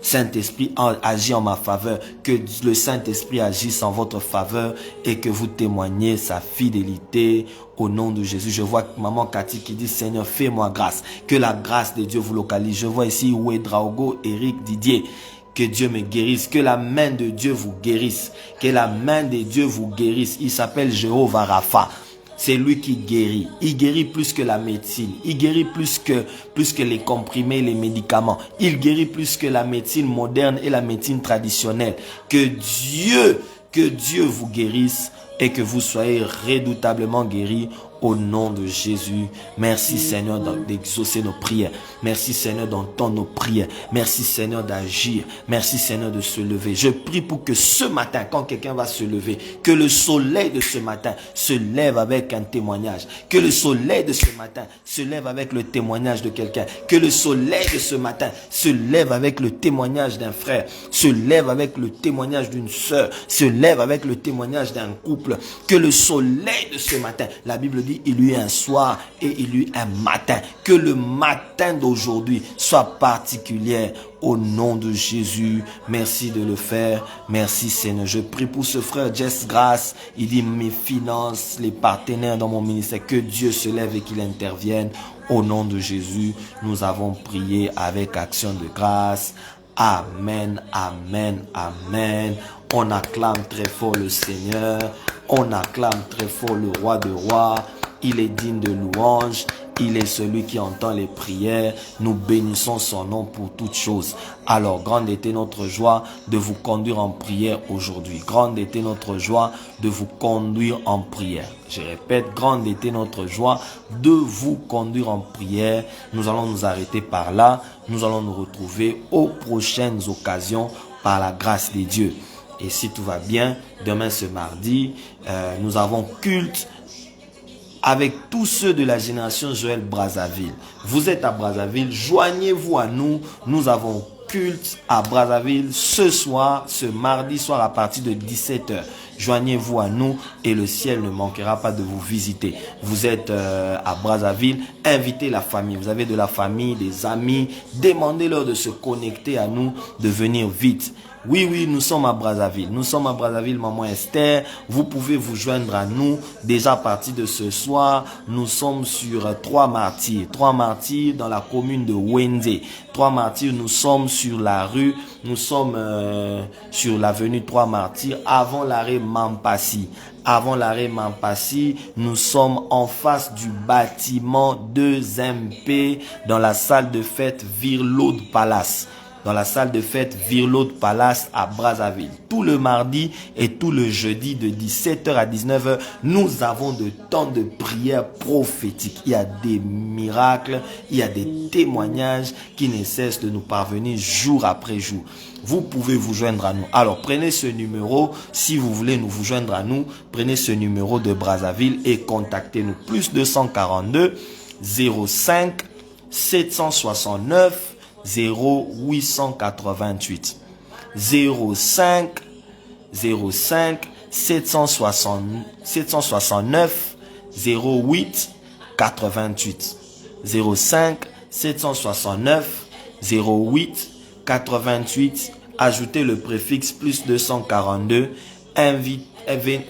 Saint-Esprit agit en ma faveur, que le Saint-Esprit agisse en votre faveur et que vous témoignez sa fidélité au nom de Jésus. Je vois maman Cathy qui dit, Seigneur, fais-moi grâce, que la grâce de Dieu vous localise. Je vois ici Ouedraogo, Eric, Didier. Que Dieu me guérisse, que la main de Dieu vous guérisse, que la main de Dieu vous guérisse. Il s'appelle Jéhovah Rapha. C'est lui qui guérit. Il guérit plus que la médecine. Il guérit plus que les comprimés, les médicaments. Il guérit plus que la médecine moderne et la médecine traditionnelle. Que Dieu vous guérisse et que vous soyez redoutablement guéris au nom de Jésus. Merci Seigneur d'exaucer nos prières. Merci Seigneur d'entendre nos prières. Merci Seigneur d'agir. Merci Seigneur de se lever. Je prie pour que ce matin, quand quelqu'un va se lever, que le soleil de ce matin se lève avec un témoignage. Que le soleil de ce matin se lève avec le témoignage de quelqu'un. Que le soleil de ce matin se lève avec le témoignage d'un frère. Se lève avec le témoignage d'une sœur. Se lève avec le témoignage d'un couple. Que le soleil de ce matin, la Bible dit, il y eut un soir et il y eut un matin. Que le matin d'aujourd'hui soit particulier au nom de Jésus. Merci de le faire. Merci Seigneur. Je prie pour ce frère Jess Grace. Il dit mes finances, les partenaires dans mon ministère. Que Dieu se lève et qu'il intervienne. Au nom de Jésus, nous avons prié avec action de grâce. Amen, amen, amen. On acclame très fort le Seigneur. On acclame très fort le roi de rois. Il est digne de louange. Il est celui qui entend les prières. Nous bénissons son nom pour toutes choses. Alors, grande était notre joie de vous conduire en prière aujourd'hui. Grande était notre joie de vous conduire en prière. Je répète, grande était notre joie de vous conduire en prière. Nous allons nous arrêter par là. Nous allons nous retrouver aux prochaines occasions par la grâce de Dieu. Et si tout va bien, demain ce mardi, nous avons culte avec tous ceux de la génération Joël Brazzaville. Vous êtes à Brazzaville, joignez-vous à nous. Nous avons culte à Brazzaville ce soir, ce mardi soir à partir de 17 h. Joignez-vous à nous et le ciel ne manquera pas de vous visiter. Vous êtes à Brazzaville, invitez la famille. Vous avez de la famille, des amis, demandez-leur de se connecter à nous, de venir vite. Oui, nous sommes à Brazzaville. Nous sommes à Brazzaville, maman Esther. Vous pouvez vous joindre à nous. Déjà à partir de ce soir, nous sommes sur 3 martyrs. 3 martyrs dans la commune de Wende. 3 martyrs, nous sommes sur la rue. Nous sommes sur l'avenue 3 martyrs avant l'arrêt Mampassi. Avant l'arrêt Mampassi, nous sommes en face du bâtiment 2MP dans la salle de fête Virlot Palace. Dans la salle de fête Virlot Palace à Brazzaville. Tout le mardi et tout le jeudi de 17h à 19h, nous avons de temps de prière prophétique. Il y a des miracles, il y a des témoignages qui ne cessent de nous parvenir jour après jour. Vous pouvez vous joindre à nous. Alors prenez ce numéro, si vous voulez vous joindre à nous, prenez ce numéro de Brazzaville et contactez-nous. Plus 242 05 769 0888 05 769 08 88 05 769 08 88. Ajoutez le préfixe plus 242.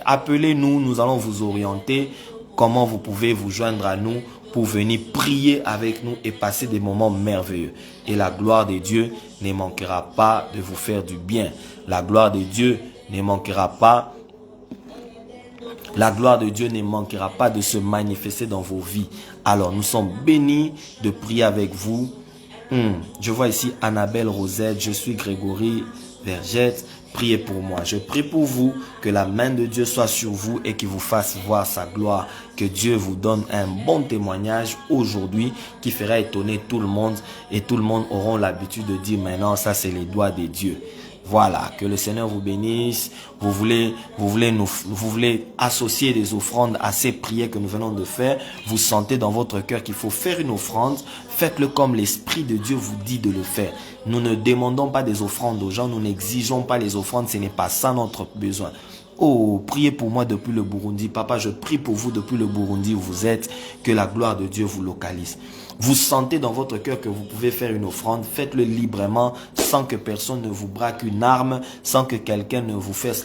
Appelez-nous, nous allons vous orienter comment vous pouvez vous joindre à nous pour venir prier avec nous et passer des moments merveilleux. Et la gloire de Dieu ne manquera pas de vous faire du bien. La gloire de Dieu ne manquera pas. La gloire de Dieu ne manquera pas de se manifester dans vos vies. Alors, nous sommes bénis de prier avec vous. Je vois ici Annabelle Rosette, je suis Grégory Vergette. Priez pour moi. Je prie pour vous, que la main de Dieu soit sur vous et qu'il vous fasse voir sa gloire. Que Dieu vous donne un bon témoignage aujourd'hui qui fera étonner tout le monde. Et tout le monde aura l'habitude de dire maintenant, ça c'est les doigts de Dieu. Voilà, que le Seigneur vous bénisse. Vous voulez associer des offrandes à ces prières que nous venons de faire. Vous sentez dans votre cœur qu'il faut faire une offrande. Faites-le comme l'Esprit de Dieu vous dit de le faire. Nous ne demandons pas des offrandes aux gens. Nous n'exigeons pas les offrandes. Ce n'est pas ça notre besoin. Oh, priez pour moi depuis le Burundi. Papa, je prie pour vous depuis le Burundi où vous êtes. Que la gloire de Dieu vous localise. Vous sentez dans votre cœur que vous pouvez faire une offrande, faites-le librement, sans que personne ne vous braque une arme, sans que quelqu'un ne vous fasse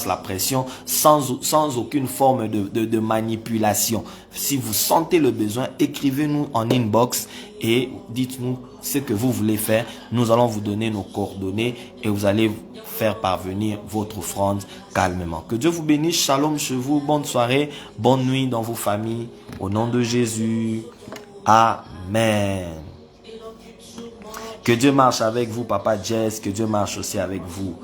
la pression, sans aucune forme de manipulation. Si vous sentez le besoin, écrivez-nous en inbox et dites-nous ce que vous voulez faire. Nous allons vous donner nos coordonnées et vous allez faire parvenir votre offrande calmement. Que Dieu vous bénisse, shalom chez vous, bonne soirée, bonne nuit dans vos familles, au nom de Jésus. Amen. Que Dieu marche avec vous, Papa Jess. Que Dieu marche aussi avec vous.